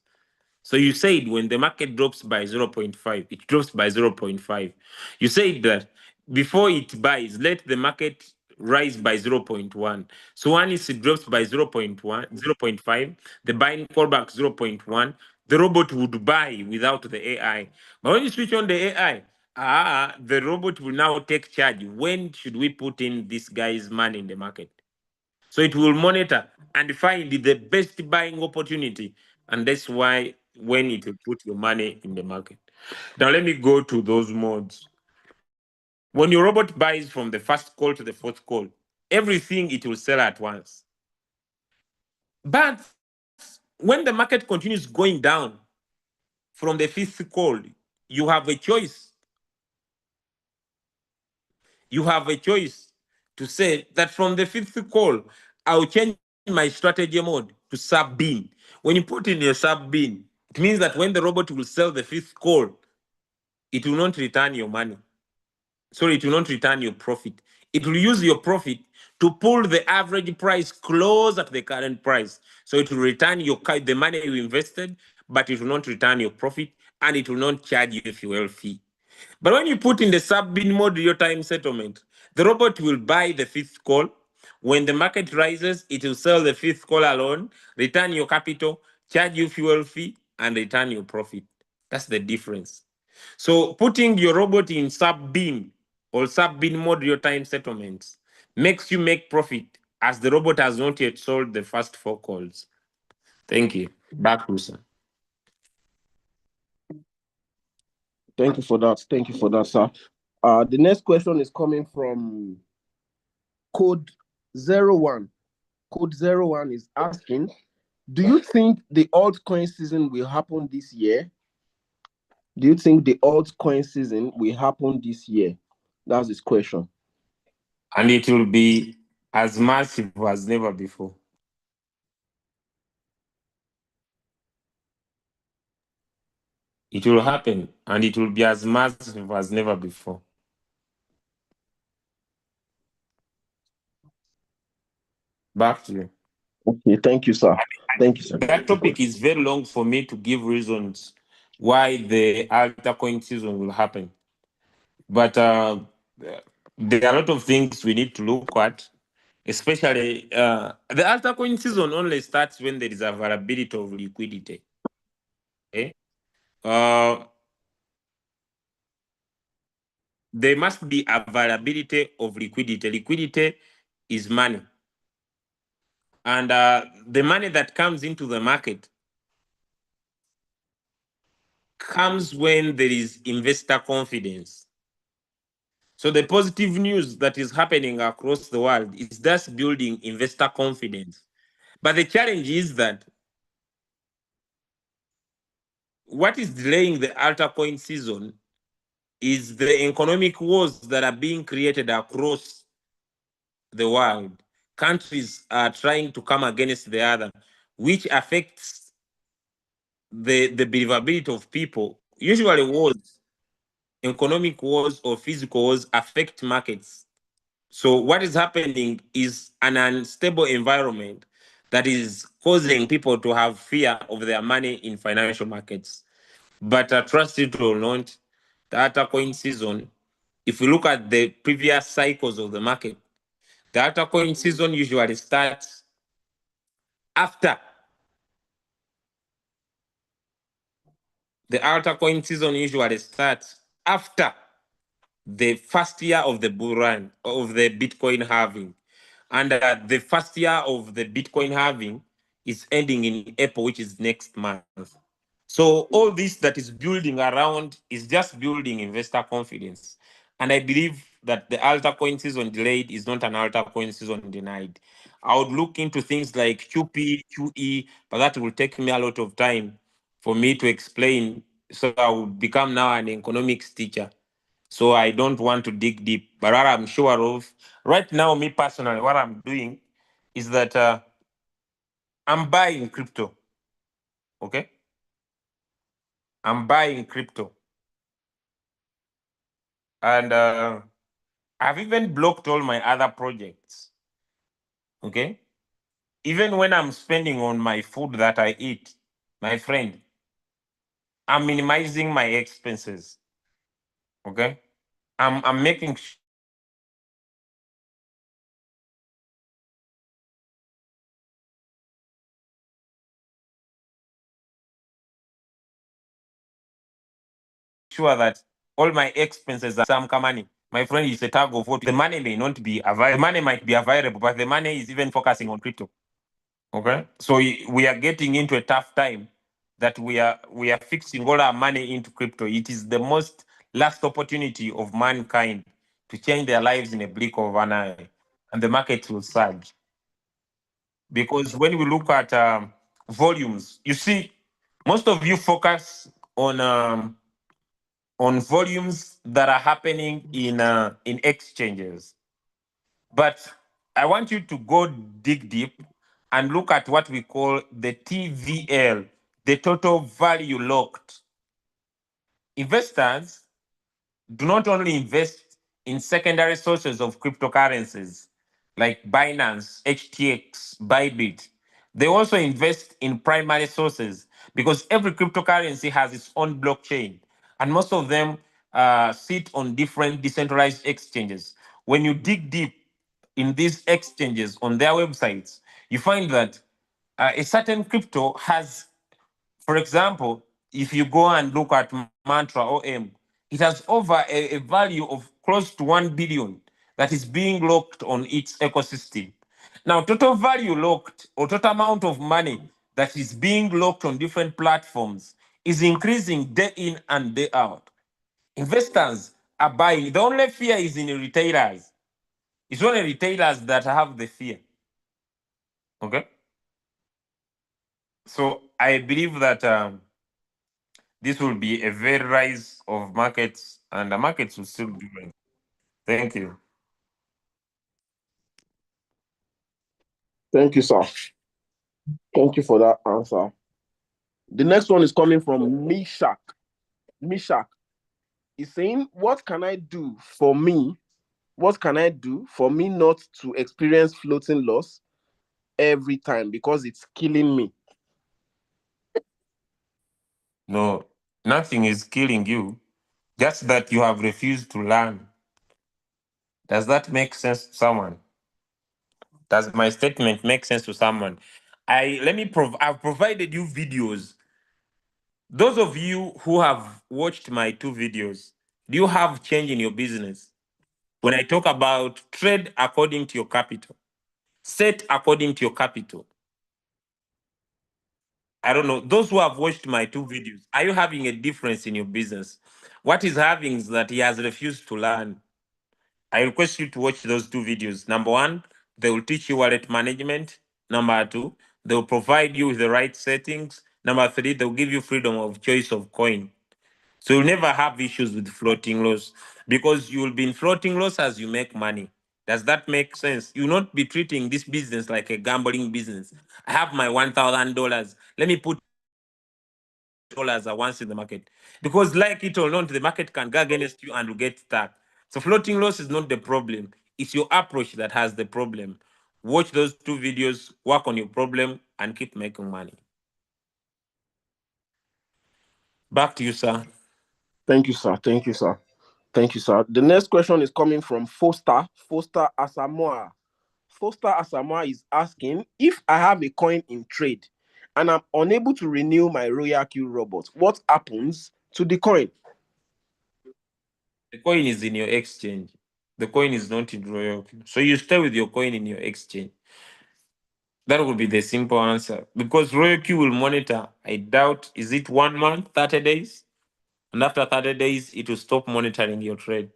So you said when the market drops by 0.5, it drops by 0.5. You said that before it buys, let the market rise by 0.1. So once it drops by 0.1, 0.5, the buying callback 0.1, the robot would buy without the AI. But when you switch on the AI, the robot will now take charge. When should we put in this guy's money in the market? So it will monitor and find the best buying opportunity. And that's why when it will put your money in the market. Now let me go to those modes. When your robot buys from the first call to the fourth call, everything it will sell at once. But when the market continues going down from the fifth call, you have a choice. You have a choice to say that from the fifth call, I'll change my strategy mode to sub-bin. When you put in your sub-bin, it means that when the robot will sell the fifth call, it will not return your money. Sorry, it will not return your profit. It will use your profit to pull the average price closer to the current price. So it will return the money you invested, but it will not return your profit, and it will not charge you a fuel fee. But when you put in the sub-bin mode real-time settlement, the robot will buy the fifth call. When the market rises, it will sell the fifth call alone, return your capital, charge you fuel fee, and return your profit. That's the difference. So putting your robot in sub-bin or sub-bin mode real-time settlements makes you make profit as the robot has not yet sold the first four calls. Thank you. Back to sir. Thank you for that. Thank you for that, sir. The next question is coming from Code 01. Code 01 is asking, do you think the altcoin season will happen this year? Do you think the altcoin season will happen this year? That's his question. And it will be as massive as never before. It will happen, and it will be as massive as never before. Back to you. Okay, thank you, sir. Thank you, sir. That topic is very long for me to give reasons why the altcoin season will happen. But there are a lot of things we need to look at, especially the altcoin season only starts when there is availability of liquidity. Okay? There must be availability of liquidity. Liquidity is money. And the money that comes into the market comes when there is investor confidence. So the positive news that is happening across the world is thus building investor confidence. But the challenge is that what is delaying the altcoin season is the economic wars that are being created across the world. Countries are trying to come against the other, which affects the believability of people. Usually wars, economic wars or physical wars affect markets. So what is happening is an unstable environment that is causing people to have fear of their money in financial markets. But trust it or not, the altcoin season, if we look at the previous cycles of the market, the altcoin season usually starts after the altcoin season usually starts after the first year of the bull run of the Bitcoin halving. And the first year of the Bitcoin halving is ending in April, which is next month. So all this that is building around is just building investor confidence. And I believe that the altcoin season delayed is not an altcoin season denied. I would look into things like QP, QE, but that will take me a lot of time for me to explain. So I will become now an economics teacher. So I don't want to dig deep. But what I'm sure of, right now, me personally, what I'm doing is that I'm buying crypto. Okay? I'm buying crypto. And I've even blocked all my other projects. Okay? Even when I'm spending on my food that I eat, my friend, I'm minimizing my expenses. Okay? I'm making sure that all my expenses are some money. My friend is a tag of what the money may not be available. The money might be available, but the money is even focusing on crypto. Okay. So we are getting into a tough time that we are fixing all our money into crypto. It is the most last opportunity of mankind to change their lives in a blink of an eye, and the market will surge. Because when we look at volumes, you see, most of you focus on volumes that are happening in exchanges. But I want you to go dig deep and look at what we call the TVL, the total value locked. Investors do not only invest in secondary sources of cryptocurrencies like Binance, HTX, Bybit, they also invest in primary sources because every cryptocurrency has its own blockchain, and most of them sit on different decentralized exchanges. When you dig deep in these exchanges on their websites, you find that a certain crypto has, for example, if you go and look at Mantra OM, it has over a value of close to 1 billion that is being locked on its ecosystem. Now, total value locked or total amount of money that is being locked on different platforms is increasing day in and day out. Investors are buying. The only fear is in the retailers. It's only retailers that have the fear. Okay? So I believe that this will be a very rise of markets, and the markets will still be growing. Thank you. Thank you, sir. Thank you for that answer. The next one is coming from Mishak. Mishak is saying, what can I do for me? What can I do for me not to experience floating loss every time because it's killing me? No, nothing is killing you, just that you have refused to learn. Does that make sense to someone? Does my statement make sense to someone? I've provided you videos. Those of you who have watched my two videos, do you have change in your business? When I talk about trade according to your capital, set according to your capital. I don't know. Those who have watched my two videos, are you having a difference in your business? What is having is that he has refused to learn. I request you to watch those two videos. Number one, they will teach you wallet management. Number two, they will provide you with the right settings. Number three, they'll give you freedom of choice of coin. So you'll never have issues with floating loss because you will be in floating loss as you make money. Does that make sense? You'll not be treating this business like a gambling business. I have my $1,000. Let me put dollars at once in the market. Because like it or not, the market can go against you and you get stuck. So floating loss is not the problem. It's your approach that has the problem. Watch those two videos, work on your problem, and keep making money. Back to you, sir. Thank you, sir. Thank you, sir. Thank you, sir. The next question is coming from Foster Asamoah. Foster Asamoah is asking, if I have a coin in trade and I'm unable to renew my Royal Q robot, what happens to the coin? The coin is in your exchange. The coin is not in Royal Q. So you stay with your coin in your exchange. That would be the simple answer. Because Royal Q will monitor, I doubt, is it 1 month, 30 days? And after 30 days, it will stop monitoring your trade.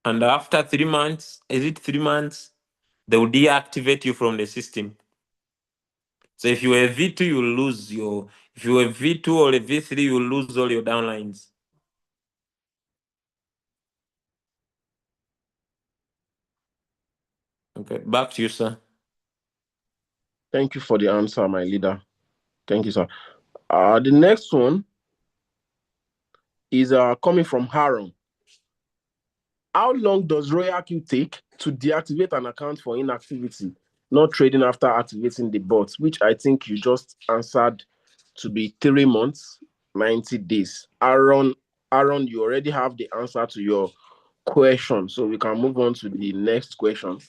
And after 3 months, is it 3 months? They will deactivate you from the system. So if you are a V2, you will lose your. If you are a V2 or a V3, you will lose all your downlines. Okay, back to you, sir. Thank you for the answer, my leader. Thank you, sir. The next one is coming from Haron. How long does Royal Q take to deactivate an account for inactivity, not trading after activating the bot, which I think you just answered to be 3 months, 90 days. Aaron, you already have the answer to your question, so we can move on to the next question.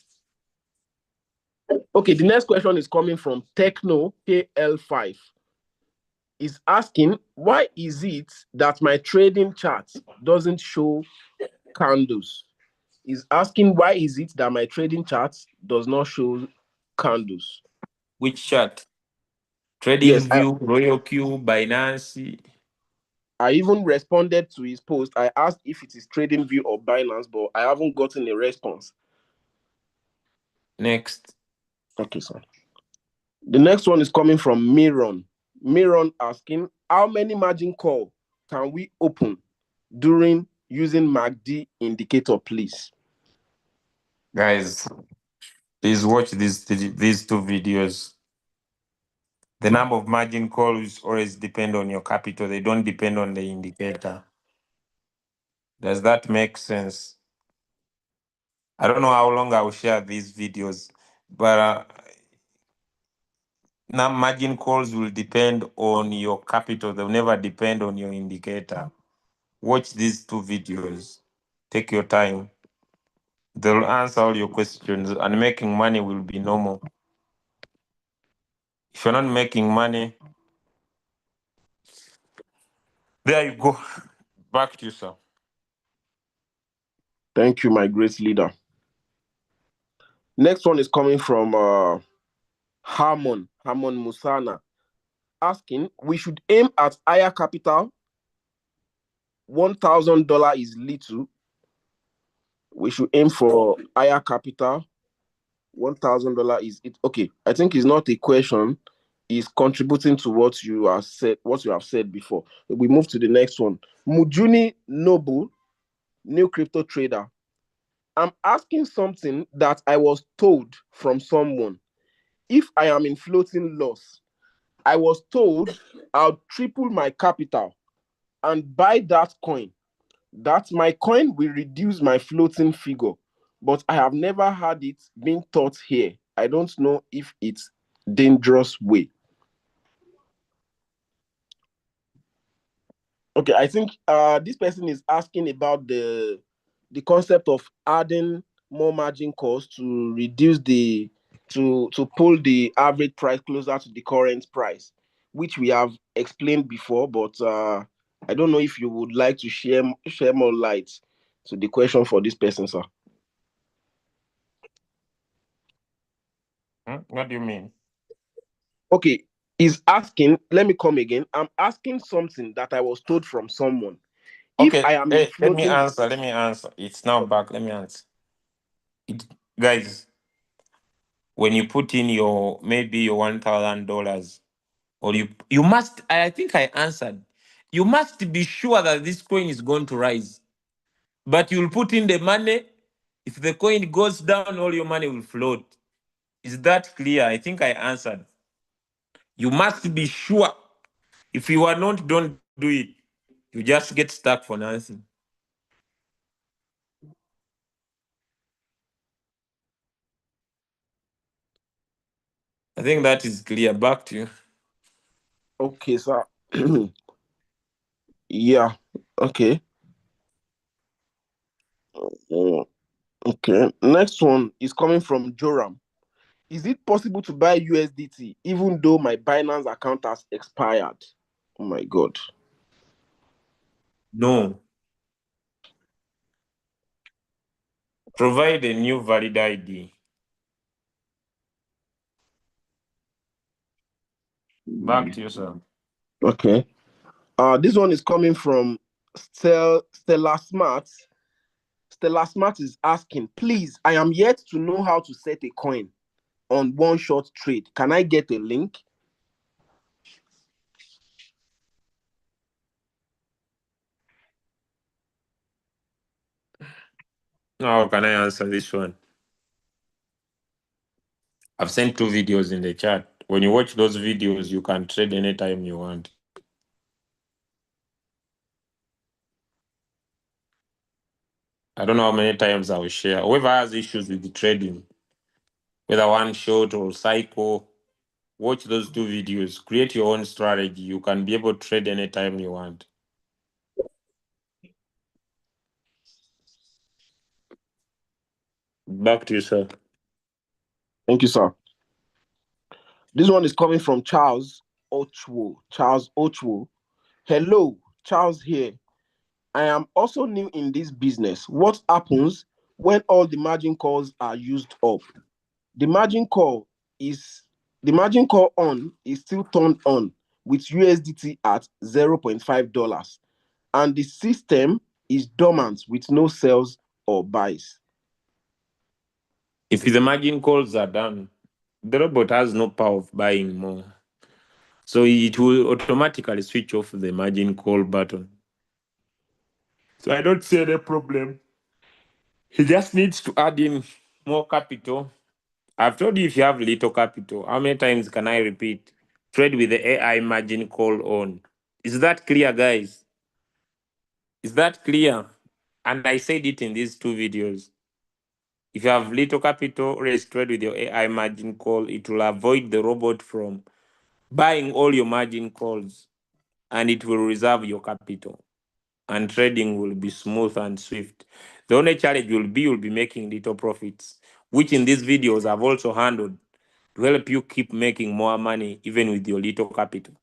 Okay, the next question is coming from Techno KL5. Is asking, why is it that my trading chart doesn't show candles? Is asking, why is it that my trading chart does not show candles? Which chart? Yes, Trading View, Royal Q, Binance. I even responded to his post. I asked if it is Trading View or Binance, but I haven't gotten a response. Next. Okay, sir. The next one is coming from Miron. Miron asking, how many margin call can we open during using MACD indicator, please? Guys, please watch these two videos. The number of margin calls always depend on your capital. They don't depend on the indicator. Does that make sense? I don't know how long I will share these videos, but now margin calls will depend on your capital. They'll never depend on your indicator. Watch these two videos. Take your time. They'll answer all your questions, and making money will be normal. If you're not making money, there you go. Back to you, sir. Thank you, my great leader. Next one is coming from Harmon Musana, asking, we should aim at higher capital. $1,000 is little. We should aim for higher capital. $1,000 is it. Okay, I think it's not a question. Is contributing to what you have said before. We move to the next one. Mujuni Noble, new crypto trader. I'm asking something that I was told from someone. If I am in floating loss, I was told I'll triple my capital and buy that coin. That my coin will reduce my floating figure, but I have never had it being taught here. I don't know if it's dangerous way. Okay, I think this person is asking about the concept of adding more margin calls to reduce the to pull the average price closer to the current price, which we have explained before, but I don't know if you would like to share more light to the question for this person, sir. What do you mean? Okay, he's asking, let me come again. I'm asking something that I was told from someone. If Okay, I am in hey, let me floating, answer. Let me answer. It's now back. Let me answer. Guys, when you put in your maybe your $1,000, or you must. I think I answered. You must be sure that this coin is going to rise, but you'll put in the money. If the coin goes down, all your money will float. Is that clear? I think I answered. You must be sure. If you are not, don't do it. You just get stuck for nothing. I think that is clear. Back to you. okay, sir. Yeah, okay. Okay. Next one is coming from Joram. Is it possible to buy USDT even though my Binance account has expired? Oh my God. No. Provide a new valid ID. Back to you, sir. Okay. This one is coming from Stella Smart. Stella Smart is asking, please, I am yet to know how to set a coin on one short trade. Can I get a link? How can I answer this one? I've sent 2 videos in the chat. When you watch those videos, you can trade anytime you want. I don't know how many times I will share. Whoever has issues with the trading, whether one short or cycle, watch those 2 videos. Create your own strategy. You can be able to trade anytime you want. Back to you, sir. Thank you, sir. This one is coming from Charles Ochwo. Charles Ochwo. Hello, Charles here. I am also new in this business. What happens when all the margin calls are used up? The margin call is the margin call on is still turned on with USDT at $0.5 and the system is dormant with no sales or buys. If the margin calls are done, the robot has no power of buying more. So it will automatically switch off the margin call button. So I don't see any problem. He just needs to add in more capital. I've told you if you have little capital, how many times can I repeat? Trade with the AI margin call on. Is that clear, guys? Is that clear? And I said it in these 2 videos. If you have little capital, always trade with your AI margin call. It will avoid the robot from buying all your margin calls, and it will reserve your capital. And trading will be smooth and swift. The only challenge will be you'll be making little profits, which in these videos I've also handled to help you keep making more money even with your little capital.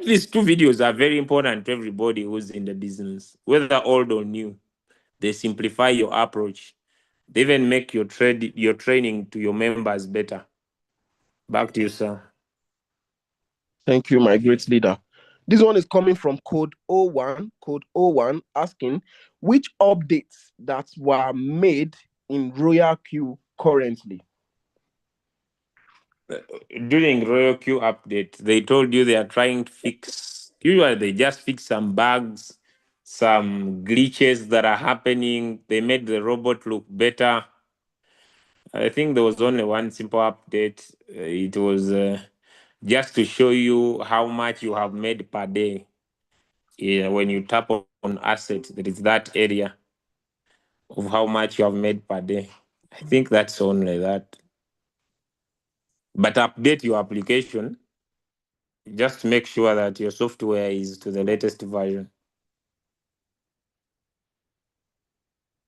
These 2 videos are very important to everybody who's in the business, whether old or new. They simplify your approach. They even make your training to your members better. Back to you, sir. Thank you, my great leader. This one is coming from code 01 asking which updates that were made in Royal Queue currently. During Royal Q update, they told you they are trying to fix. Usually, they just fix some bugs, some glitches that are happening. They made the robot look better. I think there was only one simple update. It was just to show you how much you have made per day. Yeah, when you tap on asset, there is that area of how much you have made per day. I think that's only that. But update your application. Just make sure that your software is to the latest version.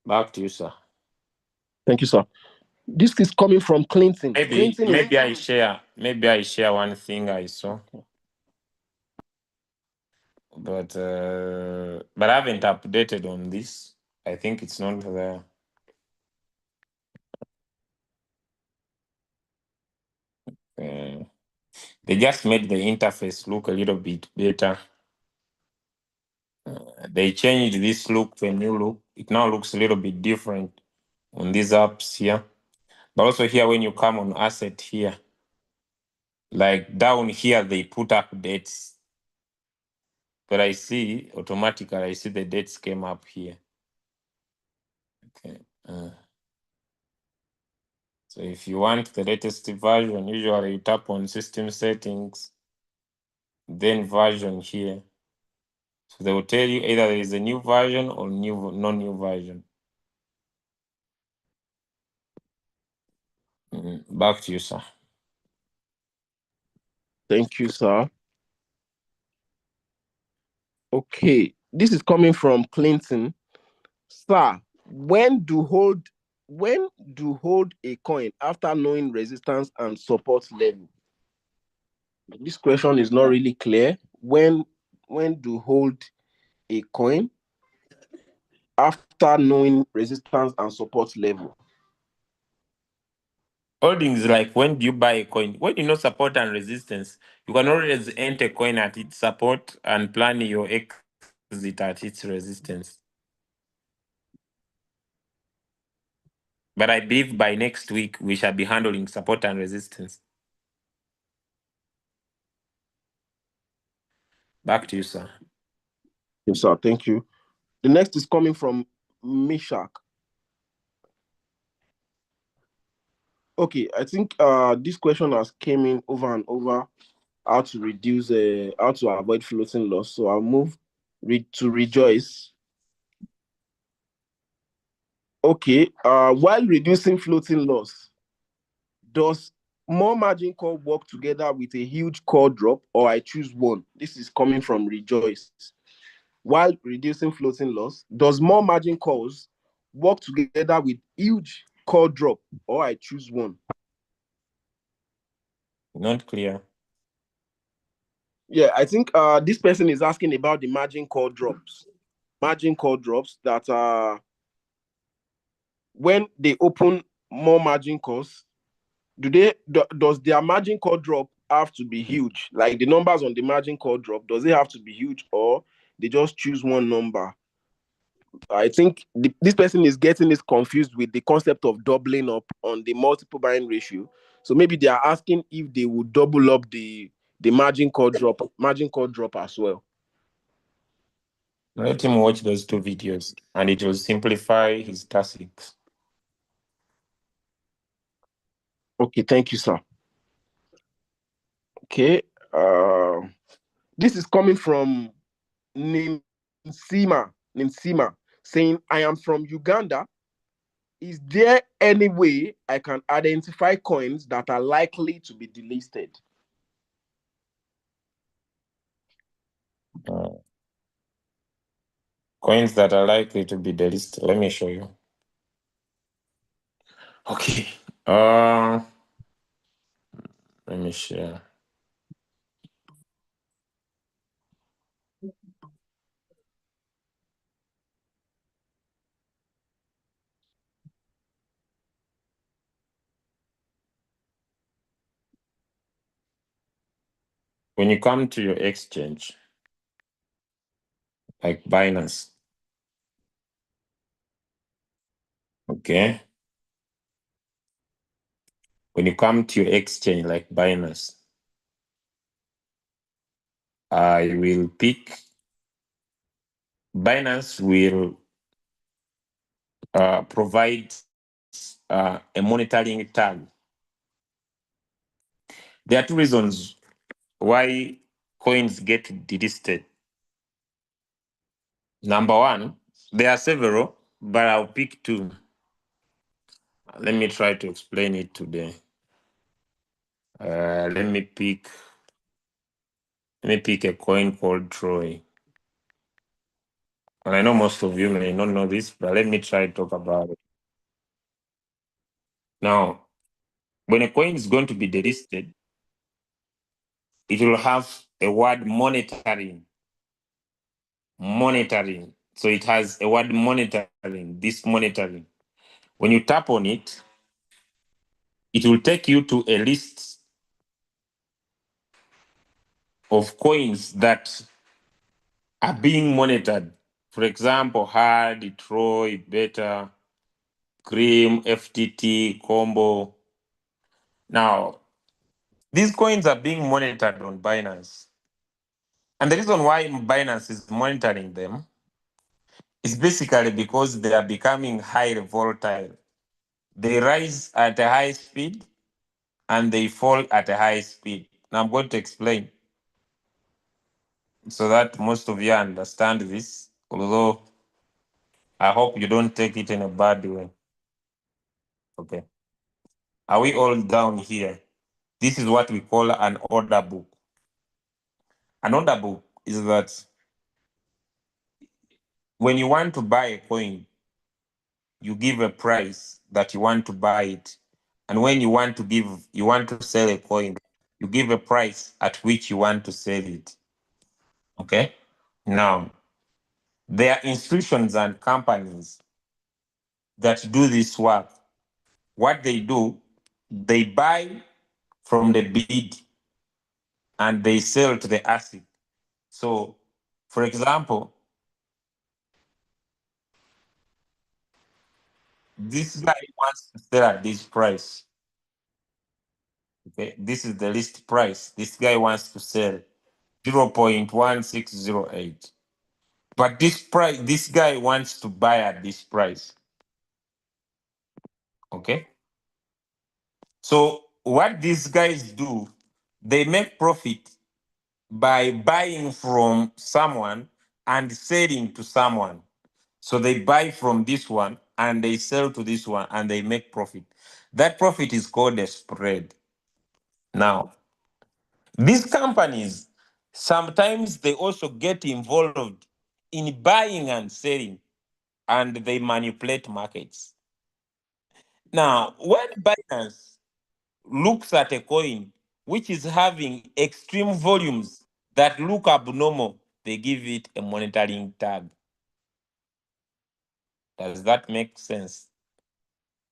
Back to you, sir. Thank you, sir. This is coming from Clinton. Maybe I share one thing I saw. But I haven't updated on this. I think it's not there. They just made the interface look a little bit better. They changed this look to a new look. It now looks a little bit different on these apps here. But also here, when you come on asset here, like down here, they put up dates. But I see automatically, I see the dates came up here. Okay. So if you want the latest version, usually you tap on system settings, then version here. So they will tell you either there is a new version or non-new version. Back to you, sir. Thank you, sir. Okay, this is coming from Clinton. Sir, when do hold a coin after knowing resistance and support level? This question is not really clear. When do hold a coin after knowing resistance and support level? Holding is like when you buy a coin. When you know support and resistance, you can always enter a coin at its support and plan your exit at its resistance. But I believe by next week we shall be handling support and resistance. Back to you, sir. Yes, sir. Thank you. The next is coming from Mishak. Okay, I think this question has came in over and over. How to avoid floating loss. So I'll move to Rejoice. Okay, while reducing floating loss, does more margin call work together with a huge call drop, or I choose one? This is coming from Rejoice. While reducing floating loss, does more margin calls work together with huge call drop, or I choose one? Not clear. Yeah, I think this person is asking about the margin call drops. Margin call drops that when they open more margin calls, does their margin call drop have to be huge? Like the numbers on the margin call drop, does it have to be huge, or they just choose one number? I think this person is getting this confused with the concept of doubling up on the multiple buying ratio. So maybe they are asking if they would double up the margin call drop as well. Let him watch those two videos and it will simplify his tasks. Okay, thank you, sir. Okay, this is coming from Ninsima saying, I am from Uganda. Is there any way I can identify coins that are likely to be delisted? Coins that are likely to be delisted. Let me show you. Okay. Let me share. When you come to your exchange, like Binance, okay? When you come to your exchange, like Binance, I will pick. Binance will provide a monitoring tag. There are two reasons why coins get delisted. Number one, there are several, but I'll pick two. Let me try to explain it today. Let me pick a coin called Troy. And I know most of you may not know this, but let me try to talk about it. Now, when a coin is going to be delisted, it will have a word monitoring. Monitoring. So it has a word monitoring, this monitoring. When you tap on it, it will take you to a list of coins that are being monitored. For example, Hard, Troy, Beta, Cream, FTT, Combo. Now, these coins are being monitored on Binance. And the reason why Binance is monitoring them is basically because they are becoming highly volatile. They rise at a high speed and they fall at a high speed. Now I'm going to explain so that most of you understand this, although I hope you don't take it in a bad way. Okay. Are we all down here? This is what we call an order book. An order book is that when you want to buy a coin, you give a price that you want to buy it. And when you want to sell a coin, you give a price at which you want to sell it. Okay? Now, there are institutions and companies that do this work. What they do, they buy from the bid and they sell to the ASIC. So, for example, this guy wants to sell at this price. Okay, this is the list price. This guy wants to sell 0.1608. But this guy wants to buy at this price. Okay. So what these guys do, they make profit by buying from someone and selling to someone. So they buy from this one and they sell to this one and they make profit. That profit is called a spread. Now, these companies sometimes they also get involved in buying and selling and they manipulate markets. Now, when Binance looks at a coin which is having extreme volumes that look abnormal, they give it a monitoring tag. Does that make sense?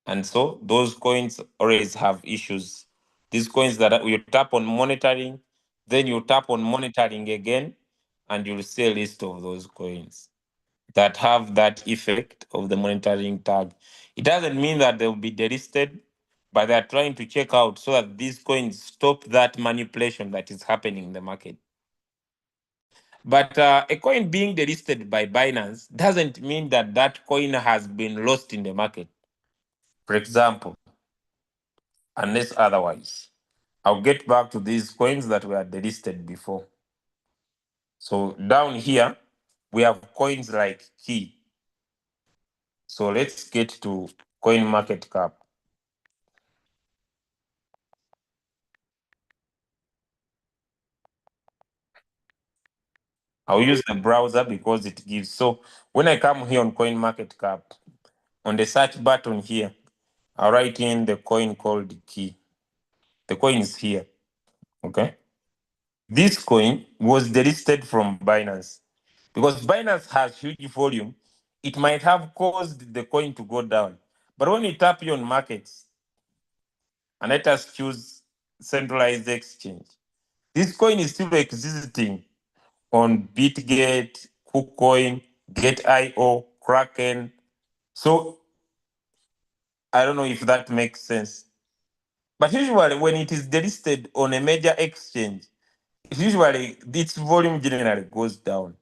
And so those coins always have issues. These coins that you tap on monitoring, then you tap on monitoring again, and you'll see a list of those coins that have that effect of the monitoring tag. It doesn't mean that they'll be delisted, but they're trying to check out so that these coins stop that manipulation that is happening in the market. But a coin being delisted by Binance doesn't mean that that coin has been lost in the market. For example, unless otherwise, I'll get back to these coins that were delisted before. So down here, we have coins like Key. So let's get to coin market cap. I'll use the browser because it gives. So when I come here on coin market cap, on the search button here, I'll write in the coin called Key. The coin is here. Okay. This coin was delisted from Binance because Binance has huge volume. It might have caused the coin to go down. But when you tap here on markets, and let us choose centralized exchange, this coin is still existing on Bitgate, KuCoin, Gate.io, Kraken. So I don't know if that makes sense. But usually when it is delisted on a major exchange, usually its volume generally goes down.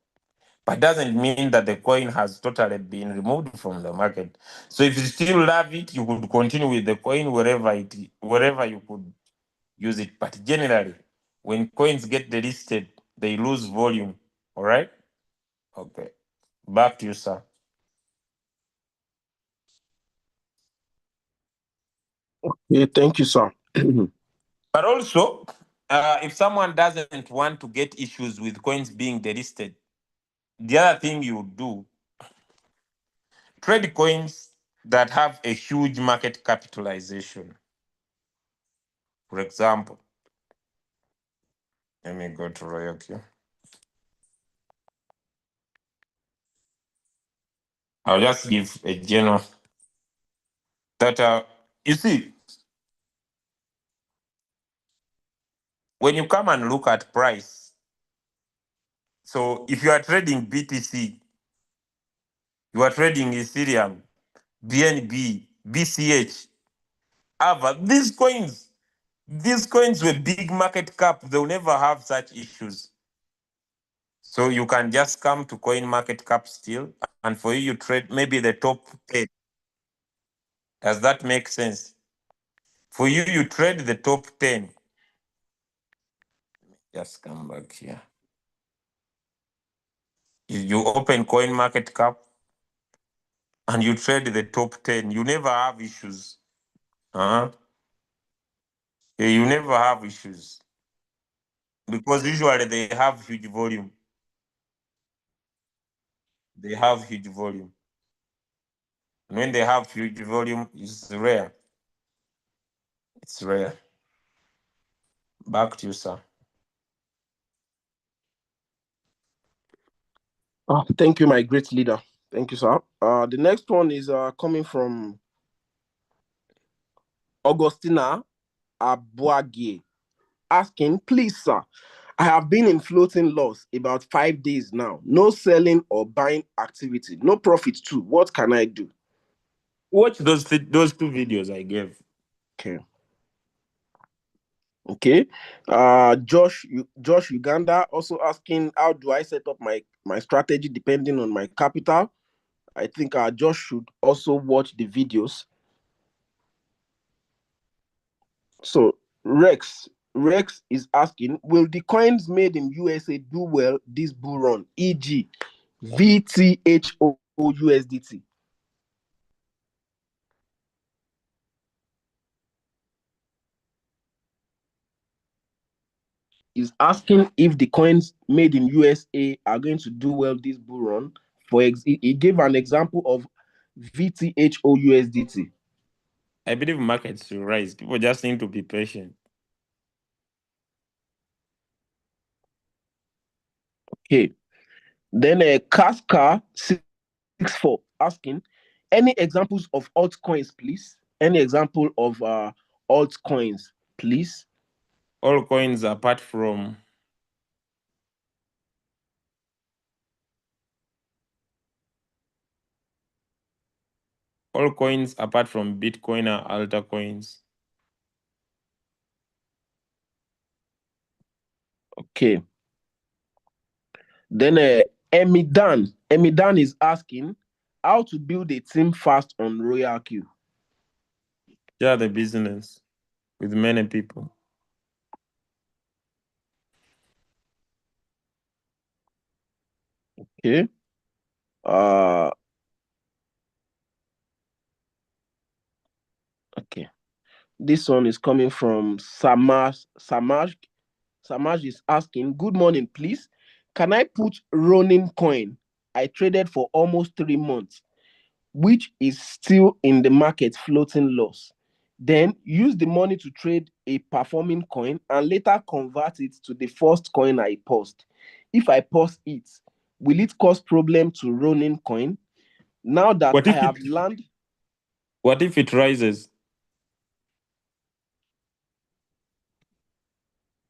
But doesn't mean that the coin has totally been removed from the market. So if you still love it, you could continue with the coin wherever you could use it. But generally, when coins get delisted, they lose volume. All right? Okay. Back to you, sir. Okay, thank you, sir. But also, if someone doesn't want to get issues with coins being delisted, the other thing you do, trade coins that have a huge market capitalization. For example, let me go to Royalty. I'll just give a general that you see, when you come and look at price, so if you are trading BTC, you are trading Ethereum, BNB, BCH, AVA, these coins were big market cap, they'll never have such issues. So you can just come to coin market cap still, and for you trade maybe the top 10. Does that make sense? For you trade the top 10. Just come back here. You open coin market cap and you trade the top 10. You never have issues. Uh-huh. Yeah, you never have issues because usually they have huge volume. They have huge volume. When they have huge volume, it's rare. It's rare. Back to you, sir. Thank you, my great leader. Thank you, sir. The next one is coming from Augustina Abuagie, asking, please, sir, I have been in floating loss about 5 days now. No selling or buying activity. No profit too. What can I do? Watch those two videos I gave. Okay. Okay. Josh Uganda also asking, how do I set up my strategy depending on my capital? I think Josh should also watch the videos. So Rex is asking, will the coins made in USA do well this bull run, e.g., VTHO USDT? Is asking if the coins made in USA are going to do well this bull run. He gave an example of VTHO USDT. I believe markets will rise. People just need to be patient. Okay. Then Casca 64 asking, any examples of altcoins, please? Any example of altcoins, please? All coins apart from Bitcoin are alter coins. Okay. Then Emidan is asking how to build a team fast on Royal Q. Share the business with many people. Okay. Okay. This one is coming from Samaj. Samaj is asking, good morning, please. Can I put Ronin coin? I traded for almost 3 months, which is still in the market floating loss. Then use the money to trade a performing coin and later convert it to the first coin I paused. If I pause it, will it cause problem to Ronin coin? Now that What I if have learned. it rises?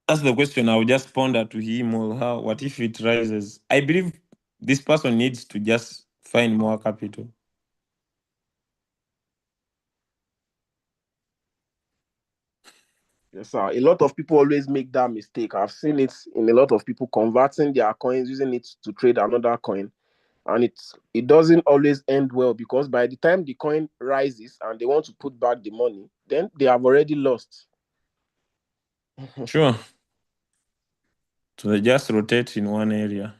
That's the question I would just ponder to him. Or how? What if it rises? I believe this person needs to just find more capital. Yes, sir. A lot of people always make that mistake. I've seen it in a lot of people converting their coins, using it to trade another coin, and it doesn't always end well because by the time the coin rises and they want to put back the money, then they have already lost. Sure. So they just rotate in one area.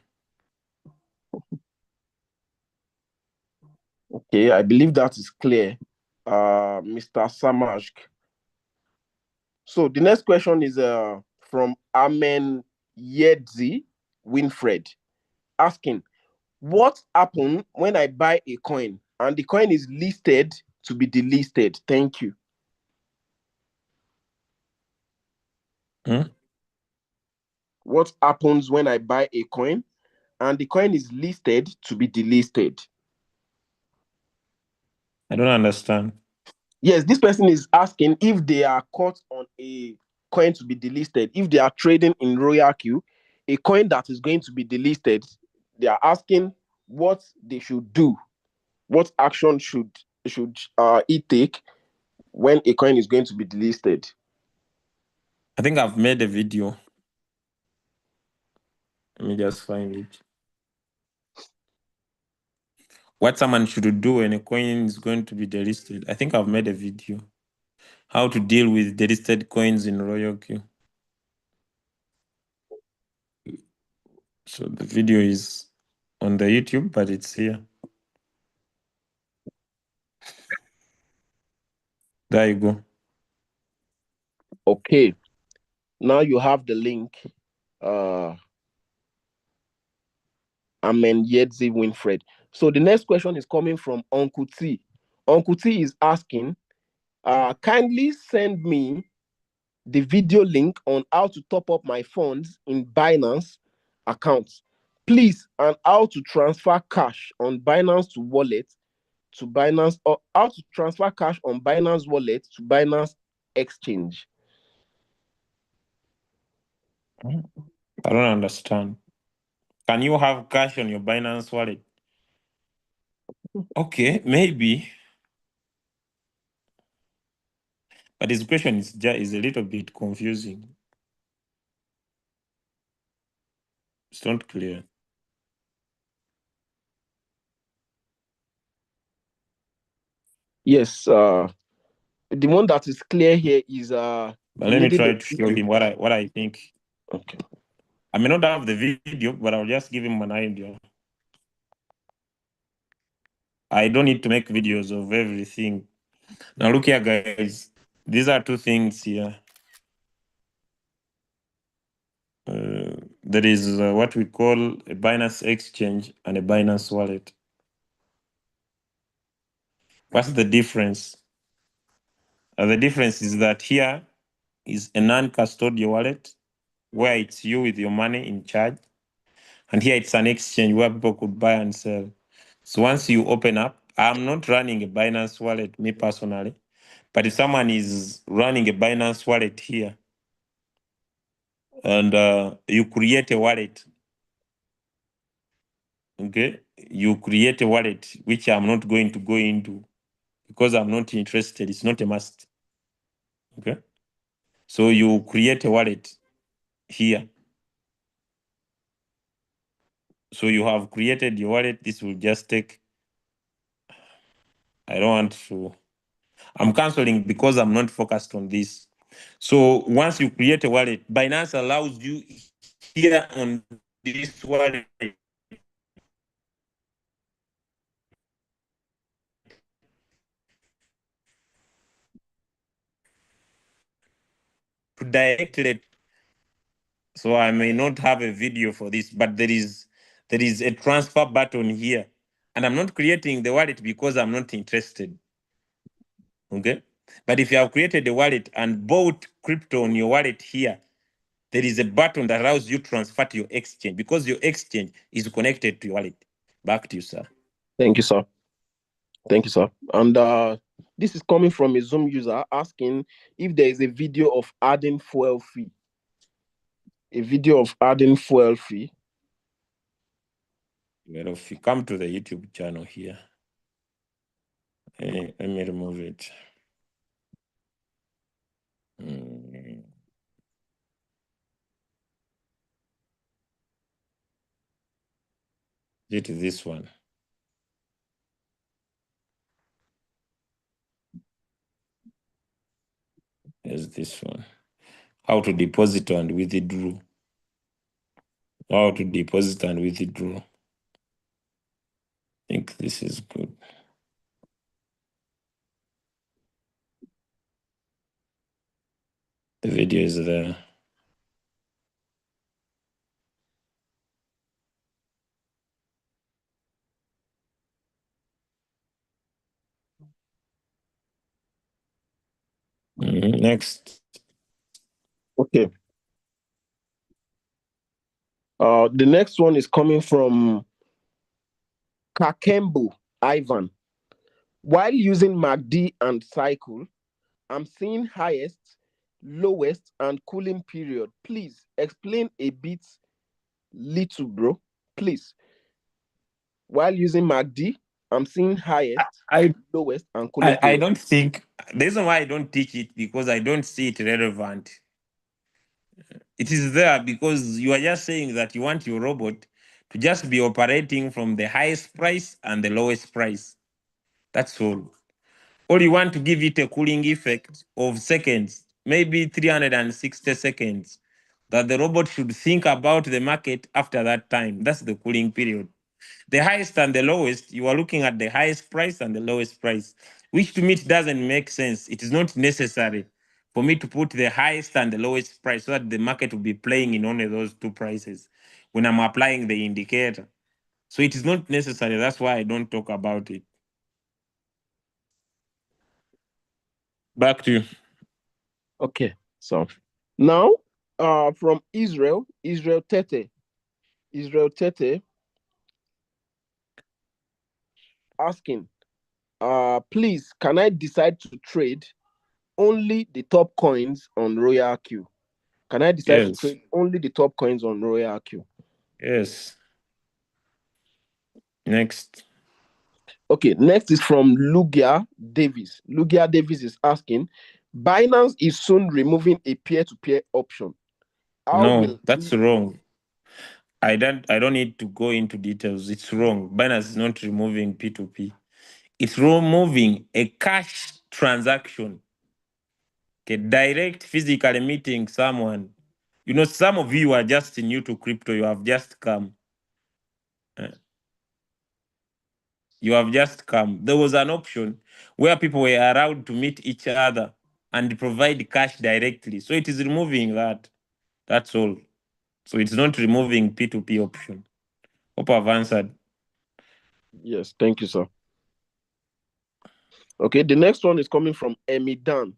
Okay, I believe that is clear, Mr. Samajk. So the next question is from Amen Yedzi Winfred, asking, what happens when I buy a coin and the coin is listed to be delisted? Thank you. What happens when I buy a coin and the coin is listed to be delisted? I don't understand. Yes, this person is asking if they are caught on a coin to be delisted, if they are trading in Royal Q, a coin that is going to be delisted, they are asking what they should do, what action should it take when a coin is going to be delisted. I think I've made a video. Let me just find it. What someone should do when a coin is going to be delisted. I think I've made a video. How to deal with delisted coins in Royal Q. So the video is on the YouTube, but it's here. There you go. Okay. Now you have the link. Amen Yedzi Winfred. So the next question is coming from Uncle T. Uncle T is asking, kindly send me the video link on how to top up my funds in Binance accounts, please, and how to transfer cash on Binance to wallet to Binance, or how to transfer cash on Binance wallet to Binance exchange. I don't understand. Can you have cash on your Binance wallet? Okay, maybe. But his question is a little bit confusing. It's not clear. Yes, the one that is clear here is But he let me needed try a to show video. him what I think. Okay. I may not have the video, but I'll just give him an idea. I don't need to make videos of everything. Now look here, guys. These are two things here. There is what we call a Binance exchange and a Binance wallet. What's the difference? The difference is that here is a non-custodial wallet where it's you with your money in charge. And here it's an exchange where people could buy and sell. So once you open up, I'm not running a Binance wallet, me personally. But if someone is running a Binance wallet here and you create a wallet, okay, you create a wallet, which I'm not going to go into because I'm not interested. It's not a must. Okay. So you create a wallet here. So you have created your wallet. This will just take, I don't want to, I'm canceling because I'm not focused on this. So once you create a wallet, Binance allows you here on this wallet to directly. So I may not have a video for this, but there is a transfer button here. And I'm not creating the wallet because I'm not interested. Okay. But if you have created a wallet and bought crypto on your wallet here, there is a button that allows you to transfer to your exchange because your exchange is connected to your wallet. Back to you, sir. Thank you, sir. Thank you, sir. And this is coming from a Zoom user asking if there is a video of adding fuel fee. A video of adding fuel fee. Well, if you come to the YouTube channel here, let me remove it. It is this one. There's this one. How to deposit and withdraw. How to deposit and withdraw. I think this is good. The video is there. Next. Okay. The next one is coming from Kakembu Ivan. While using MACD and cycle, I'm seeing highest, lowest, and cooling period. Please explain a bit, little bro. Please. While using MACD, I'm seeing highest, I lowest, and cooling I period. don't think the reason why I don't teach it because I don't see it relevant. It is there because you are just saying that you want your robot to just be operating from the highest price and the lowest price. That's all. Or you want to give it a cooling effect of seconds, maybe 360 seconds, that the robot should think about the market after that time. That's the cooling period. The highest and the lowest, you are looking at the highest price and the lowest price, which to me it doesn't make sense. It is not necessary for me to put the highest and the lowest price so that the market will be playing in only those two prices when I'm applying the indicator. So it is not necessary. That's why I don't talk about it. Back to you. Okay, so now from Israel Tete asking, please, can I decide to trade only the top coins on Royal Q? Can I decide to Yes. trade only the top coins on Royal Q? Yes. Next. Okay, next is from Lugia Davis. Lugia Davis is asking, Binance is soon removing a peer-to-peer option. How No, will that's this? wrong. I don't need to go into details. It's wrong. Binance is not removing P2P. It's removing a cash transaction. Okay, direct physically meeting someone. You know, some of you are just new to crypto. You have just come. Uh, You have just come. There was an option where people were allowed to meet each other and provide cash directly. So it is removing that. That's all. So it's not removing P2P option. Hope I've answered. Yes, thank you, sir. Okay, the next one is coming from Emidan.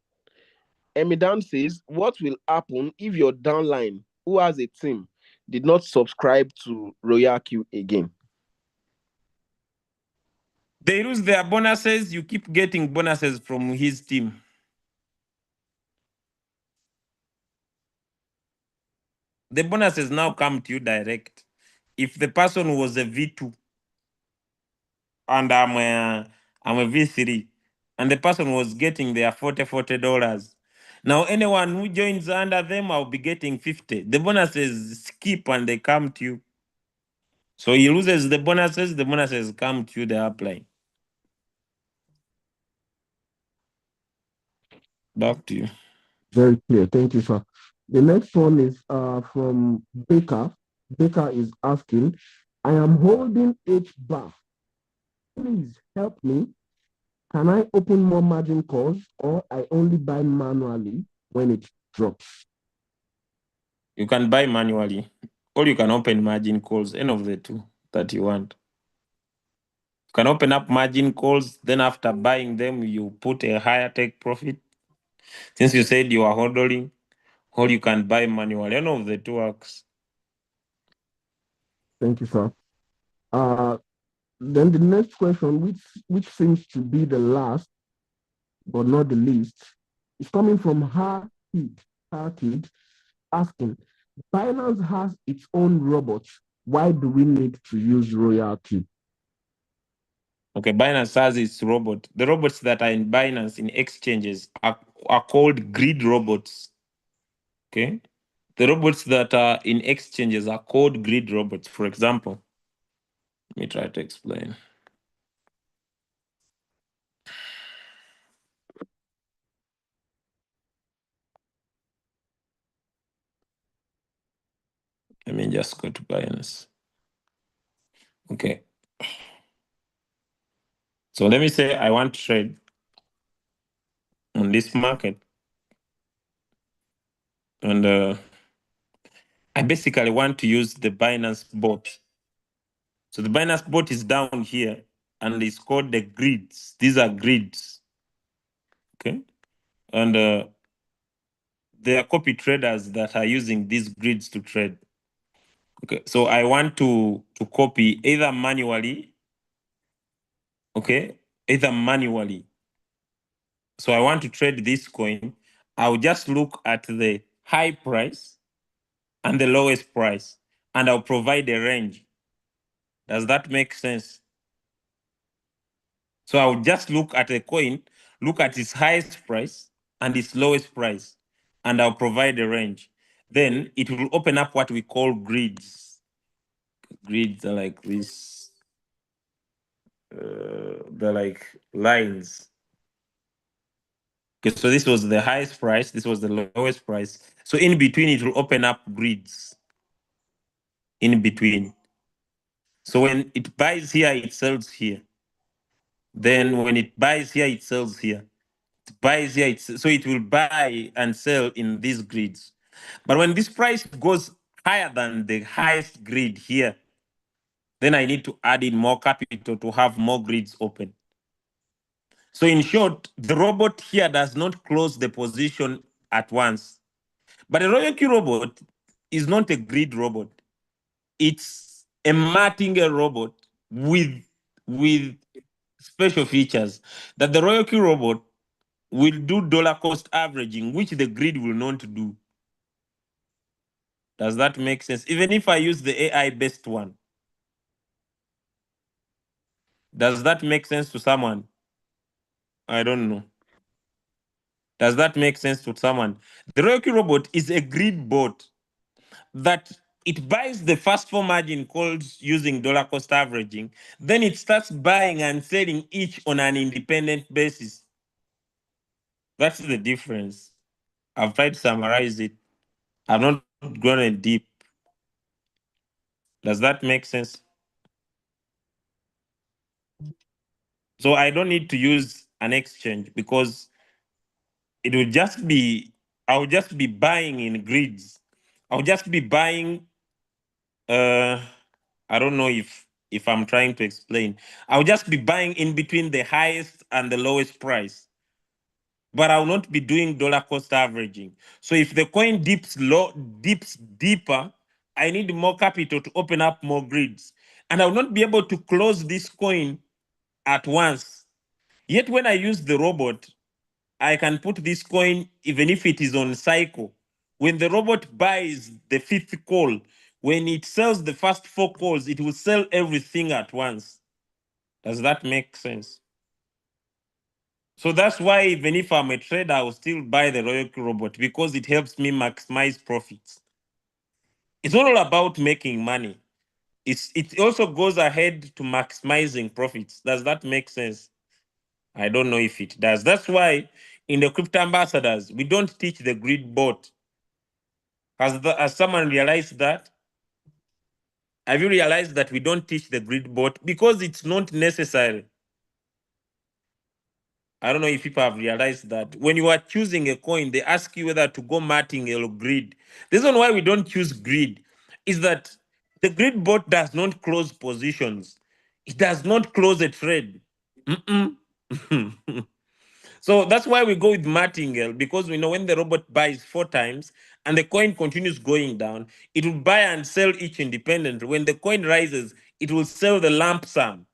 Emidan says, what will happen if your downline, who has a team, did not subscribe to Royal Q again? They lose their bonuses. You keep getting bonuses from his team. The bonuses now come to you direct. If the person was a V2 and I'm a V3, and the person was getting their $40. Now anyone who joins under them, I'll be getting 50. The bonuses skip and they come to you. So he loses the bonuses come to you, the upline. Back to you. Very clear. Thank you, sir. The next one is from Baker. Baker is asking, I am holding H bar. Please help me. Can I open more margin calls or I only buy manually when it drops? You can buy manually, or you can open margin calls, any of the two that you want. You can open up margin calls, then after buying them, you put a higher take profit. Since you said you are holding, or you can buy manually. Any of the two works. Thank you, sir. Then the next question, which seems to be the last but not the least, is coming from her kid asking, Binance has its own robots. Why do we need to use royalty? Okay, Binance has its robot. The robots that are in Binance in exchanges are called grid robots. Okay. The robots that are in exchanges are called grid robots. For example, let me try to explain. Let me just go to Binance. Okay. So let me say I want to trade on this market. And I basically want to use the Binance bot. So the Binance bot is down here and it's called the grids. These are grids. Okay. And there are copy traders that are using these grids to trade. Okay. So I want to copy either manually. Okay. Either manually. So I want to trade this coin. I'll just look at the high price and the lowest price, and I'll provide a range. Does that make sense? So I'll just look at a coin, look at its highest price and its lowest price, and I'll provide a range. Then it will open up what we call grids. Grids are like this. They're like lines. Okay, so this was the highest price, this was the lowest price. So in between, it will open up grids. In between. So when it buys here, it sells here. Then when it buys here, it sells here. It buys here, so it will buy and sell in these grids. But when this price goes higher than the highest grid here, then I need to add in more capital to have more grids open. So in short, the robot here does not close the position at once. But a Royal Q robot is not a grid robot. It's a Martingale robot with special features that the Royal Q robot will do dollar cost averaging, which the grid will not do. Does that make sense? Even if I use the AI based one, does that make sense to someone? I don't know. Does that make sense to someone? The Royal Q robot is a grid bot that it buys the first four margin calls using dollar cost averaging, then it starts buying and selling each on an independent basis. That's the difference. I've tried to summarize it. I've not gone in deep. Does that make sense? So I don't need to use an exchange because it will just be, I'll just be buying in grids. I'll just be buying, I don't know if I'm trying to explain. I'll just be buying in between the highest and the lowest price. But I'll not be doing dollar cost averaging. So if the coin dips deeper, I need more capital to open up more grids. And I'll not be able to close this coin at once. Yet when I use the robot, I can put this coin even if it is on cycle. When the robot buys the fifth call, when it sells the first four calls, it will sell everything at once. Does that make sense? So that's why even if I'm a trader, I will still buy the Royal robot because it helps me maximize profits. It's not all about making money. It also goes ahead to maximizing profits. Does that make sense? I don't know if it does. That's why in the crypto ambassadors, we don't teach the grid bot. Has someone realized that? Have you realized that we don't teach the grid bot because it's not necessary? I don't know if people have realized that when you are choosing a coin, they ask you whether to go Martingale or grid. The reason why we don't choose grid is that the grid bot does not close positions. It does not close a trade. Mm-mm. So that's why we go with Martingale, because we know when the robot buys four times and the coin continues going down, it will buy and sell each independently. When the coin rises, it will sell the lump sum.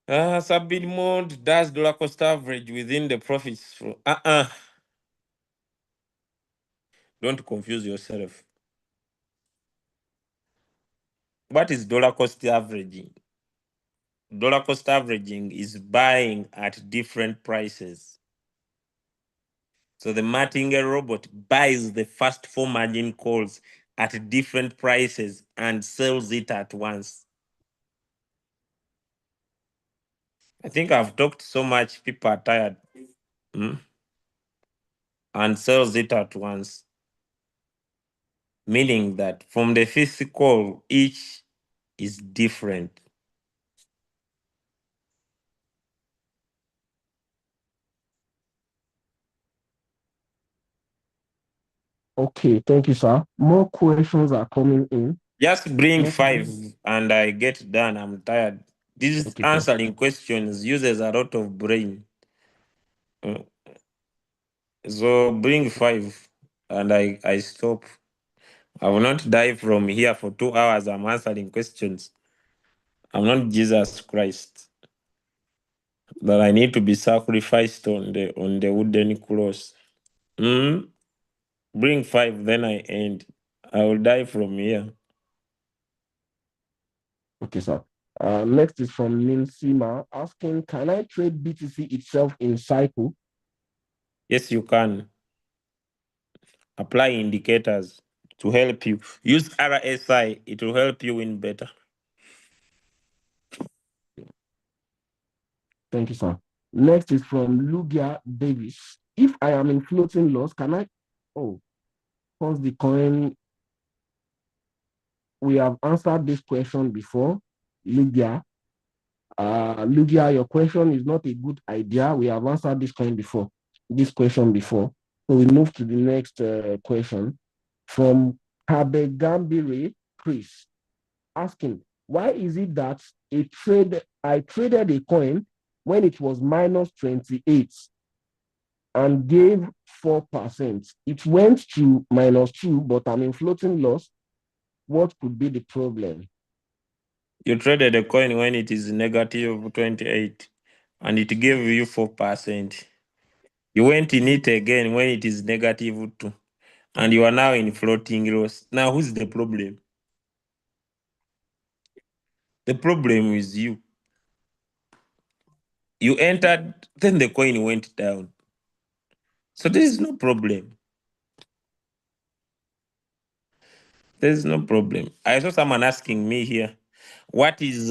Subbid mode does dollar cost average within the profits. Don't confuse yourself. What is dollar cost averaging? Dollar cost averaging is buying at different prices. So the Martingale robot buys the first four margin calls at different prices and sells it at once. I think I've talked so much, people are tired. And sells it at once. Meaning that from the fifth call, each is different. Okay, thank you, sir. More questions are coming in. Just bring 5 and I get done. I'm tired. This Okay, answering questions uses a lot of brain. So bring 5 and I stop. I will not die from here for 2 hours. I'm answering questions. I'm not Jesus Christ that I need to be sacrificed on the wooden cross. Bring 5, then I end. I will die from here. Okay, sir. Next is from Ninsima asking, can I trade BTC itself in cycle? Yes, you can. Apply indicators to help you. Use RSI, it will help you win better. Thank you, sir. Next is from Lugia Davis. If I am in floating loss, can I pause the coin? We have answered this question before, Lugia. Lugia, your question is not a good idea. We have answered this question before. So we move to the next question from Kabegambire Chris asking, why is it that I traded a coin when it was minus 28 and gave 4%? It went to -2, but I'm in floating loss. What could be the problem? You traded a coin when it is negative 28 and it gave you 4%. You went in it again when it is negative 2 and you are now in floating loss. Now, who's the problem? The problem is you. You entered, then the coin went down. So there is no problem. There is no problem. I saw someone asking me here, what is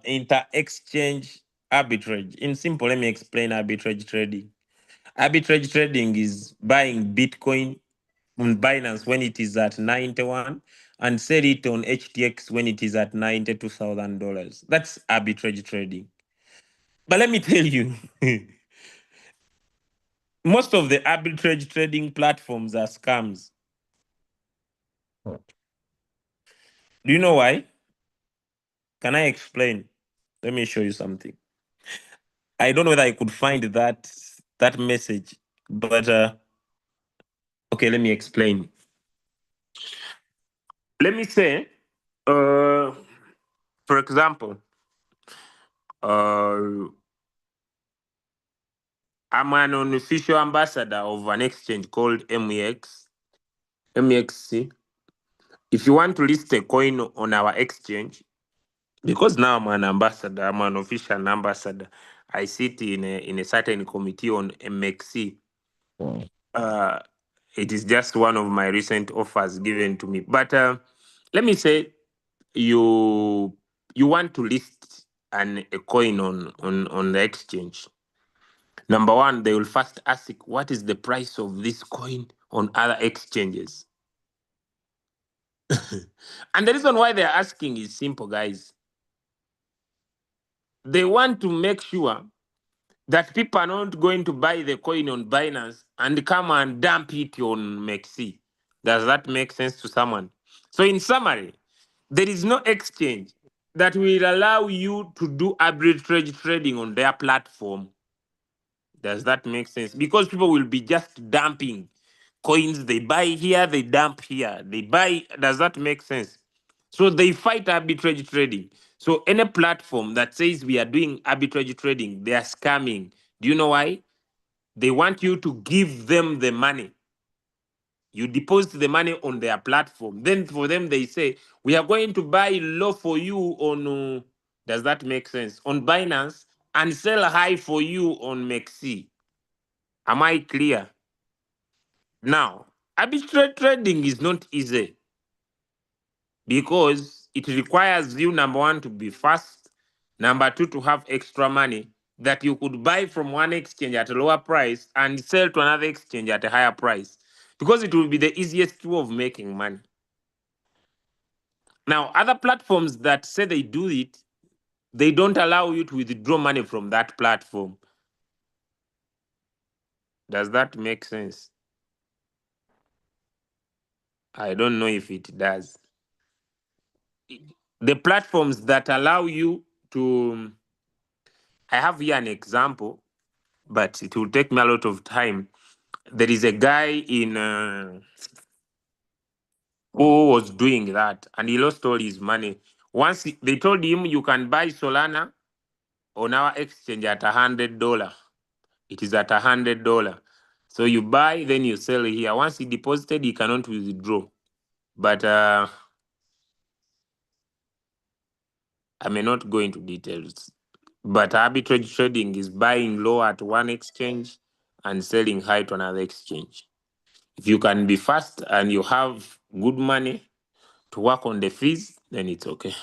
inter-exchange arbitrage? In simple, let me explain arbitrage trading. Arbitrage trading is buying Bitcoin on Binance when it is at 91 and sell it on HTX when it is at $92,000. That's arbitrage trading. But let me tell you, most of the arbitrage trading platforms are scams. Do you know why? Can I explain? Let me show you something. I don't know whether I could find that message, but okay, let me explain. Let me say, for example, I'm an unofficial ambassador of an exchange called MEXC. If you want to list a coin on our exchange, because now I'm an ambassador, I'm an official ambassador. I sit in a certain committee on MEXC. It is just one of my recent offers given to me. But let me say, you want to list a coin on the exchange. Number one, they will first ask, what is the price of this coin on other exchanges? And the reason why they're asking is simple, guys. They want to make sure that people are not going to buy the coin on Binance and come and dump it on MEXC. Does that make sense to someone? So in summary, there is no exchange that will allow you to do arbitrage trading on their platform. Does that make sense? Because people will be just dumping coins. They buy here, they dump here. They buy. Does that make sense? So they fight arbitrage trading. So any platform that says we are doing arbitrage trading, they are scamming. Do you know why? They want you to give them the money. You deposit the money on their platform. Then for them, they say, we are going to buy low for you on, does that make sense? On Binance and sell high for you on MEXC. Am I clear? Now, arbitrage trading is not easy because it requires you, number one, to be fast, number two, to have extra money that you could buy from one exchange at a lower price and sell to another exchange at a higher price, because it will be the easiest way of making money. Now, other platforms that say they do it, they don't allow you to withdraw money from that platform. Does that make sense? I don't know if it does. The platforms that allow you to, I have here an example, but it will take me a lot of time. There is a guy in who was doing that, and he lost all his money. Once they told him you can buy Solana on our exchange at $100. It is at $100. So you buy, then you sell here. Once he deposited, he cannot withdraw. But I may not go into details. But arbitrage trading is buying low at one exchange and selling high to another exchange. If you can be fast and you have good money to work on the fees, then it's okay.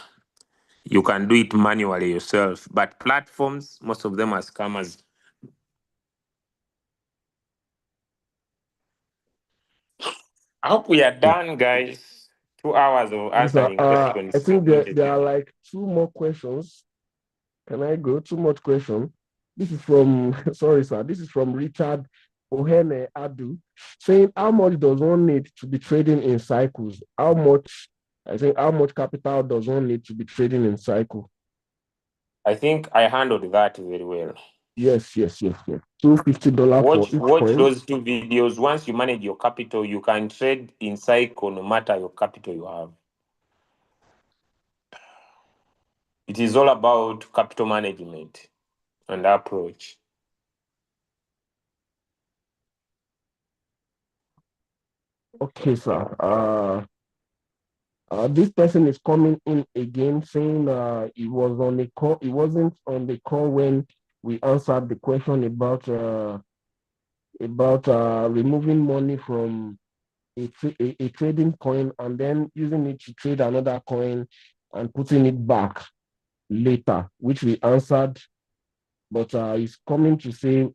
You can do it manually yourself. But platforms, most of them are scammers. I hope we are done, guys. 2 hours of answering questions. I think there are like two more questions. Can I go? Two more questions. This is from, sorry, sir. This is from Richard Ohene Adu, saying, how much does one need to be trading in cycles? How much I think how much capital does one need to be trading in cycle? I think I handled that very well. Yes. $250 for each Watch coin. those two videos. Once you manage your capital, you can trade in cycle no matter your capital you have. It is all about capital management and approach. Okay, sir. This person is coming in again saying he was on the call. He wasn't on the call when we answered the question about removing money from a trading coin and then using it to trade another coin and putting it back later, which we answered. But he's coming to say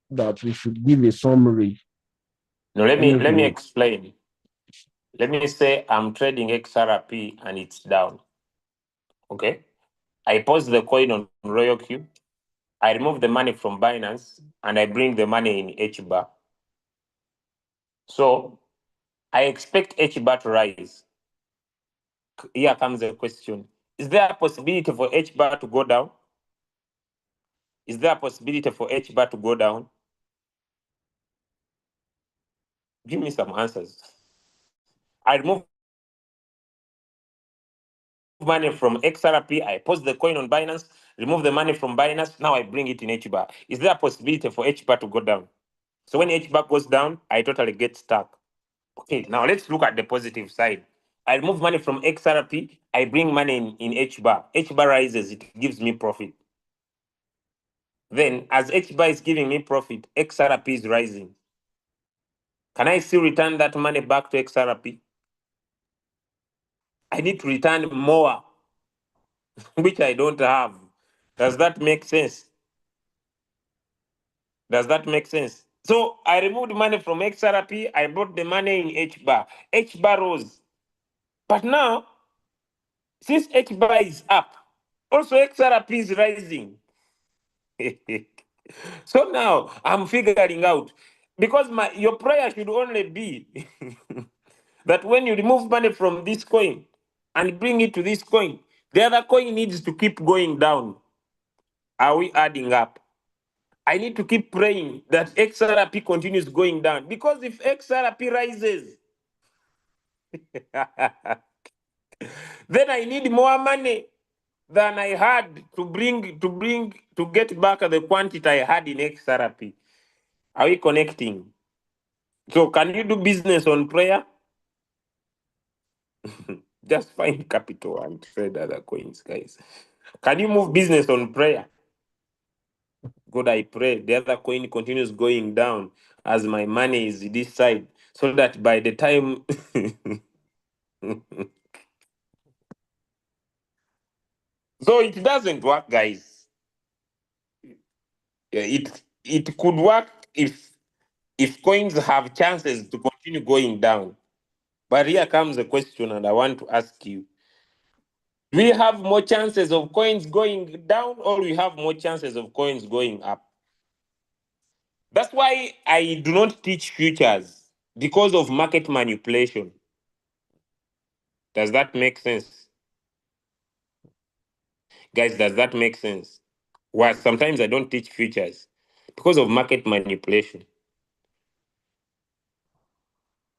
that we should give a summary. Now let me explain. Let me say I'm trading XRP and it's down. Okay. I post the coin on Royal Q. I remove the money from Binance and I bring the money in HBAR. So I expect HBAR to rise. Here comes the question. Is there a possibility for HBAR to go down? Is there a possibility for HBAR to go down? Give me some answers. I remove money from XRP, I post the coin on Binance, remove the money from Binance, now I bring it in HBAR. Is there a possibility for HBAR to go down? So when HBAR goes down, I totally get stuck. Okay, now let's look at the positive side. I remove money from XRP, I bring money in HBAR. HBAR rises, it gives me profit. Then, as HBAR is giving me profit, XRP is rising. Can I still return that money back to XRP? I need to return more, which I don't have. Does that make sense? Does that make sense? So I removed money from XRP, I brought the money in HBAR. HBAR rose. But now, since HBAR is up, also XRP is rising. So now I'm figuring out, because your prayer should only be that when you remove money from this coin and bring it to this coin, the other coin needs to keep going down. Are we adding up? I need to keep praying that XRP continues going down, because if XRP rises, then I need more money than I had to get back the quantity I had in XRP. Are we connecting? So can you do business on prayer? Just find capital and trade other coins, guys. Can you move business on prayer? God, I pray the other coin continues going down as my money is this side, so that by the time so it doesn't work, guys. Yeah, it could work if coins have chances to continue going down. But here comes a question, and I want to ask you: do we have more chances of coins going down, or we have more chances of coins going up? That's why I do not teach futures, because of market manipulation. Does that make sense? Guys, does that make sense? Well, sometimes I don't teach futures because of market manipulation.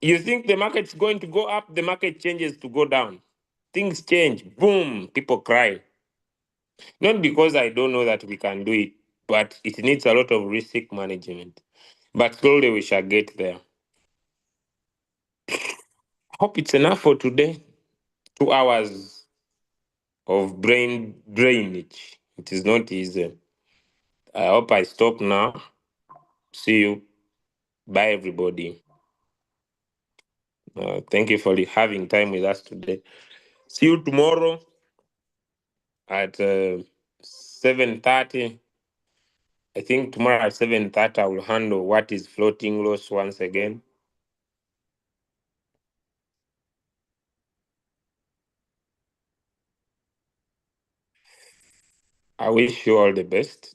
You think the market's going to go up, the market changes to go down. Things change, boom, people cry. Not because I don't know that we can do it, but it needs a lot of risk management. But slowly we shall get there. Hope it's enough for today. 2 hours of brain drainage. It is not easy. I hope I stop now. See you. Bye, everybody. Thank you for having time with us today. See you tomorrow at 7:30. I think tomorrow at 7:30 I will handle what is floating loss once again. I wish you all the best.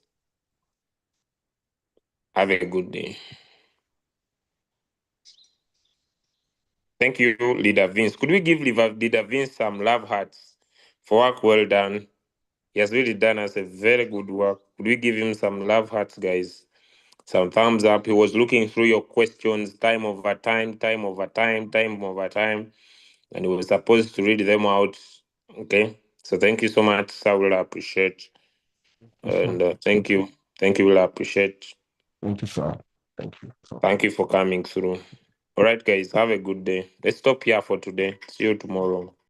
Have a good day. Thank you, Leader Vince. Could we give Leader Vince some love hearts for work well done? He has really done us a very good work. Could we give him some love hearts, guys? Some thumbs up. He was looking through your questions time over time, time over time, time over time, and he was supposed to read them out. Okay. So thank you so much. I will appreciate. And thank you. Thank you. Will appreciate. Thank you, sir. Thank you. Thank you for coming through. All right, guys. Have a good day. Let's stop here for today. See you tomorrow.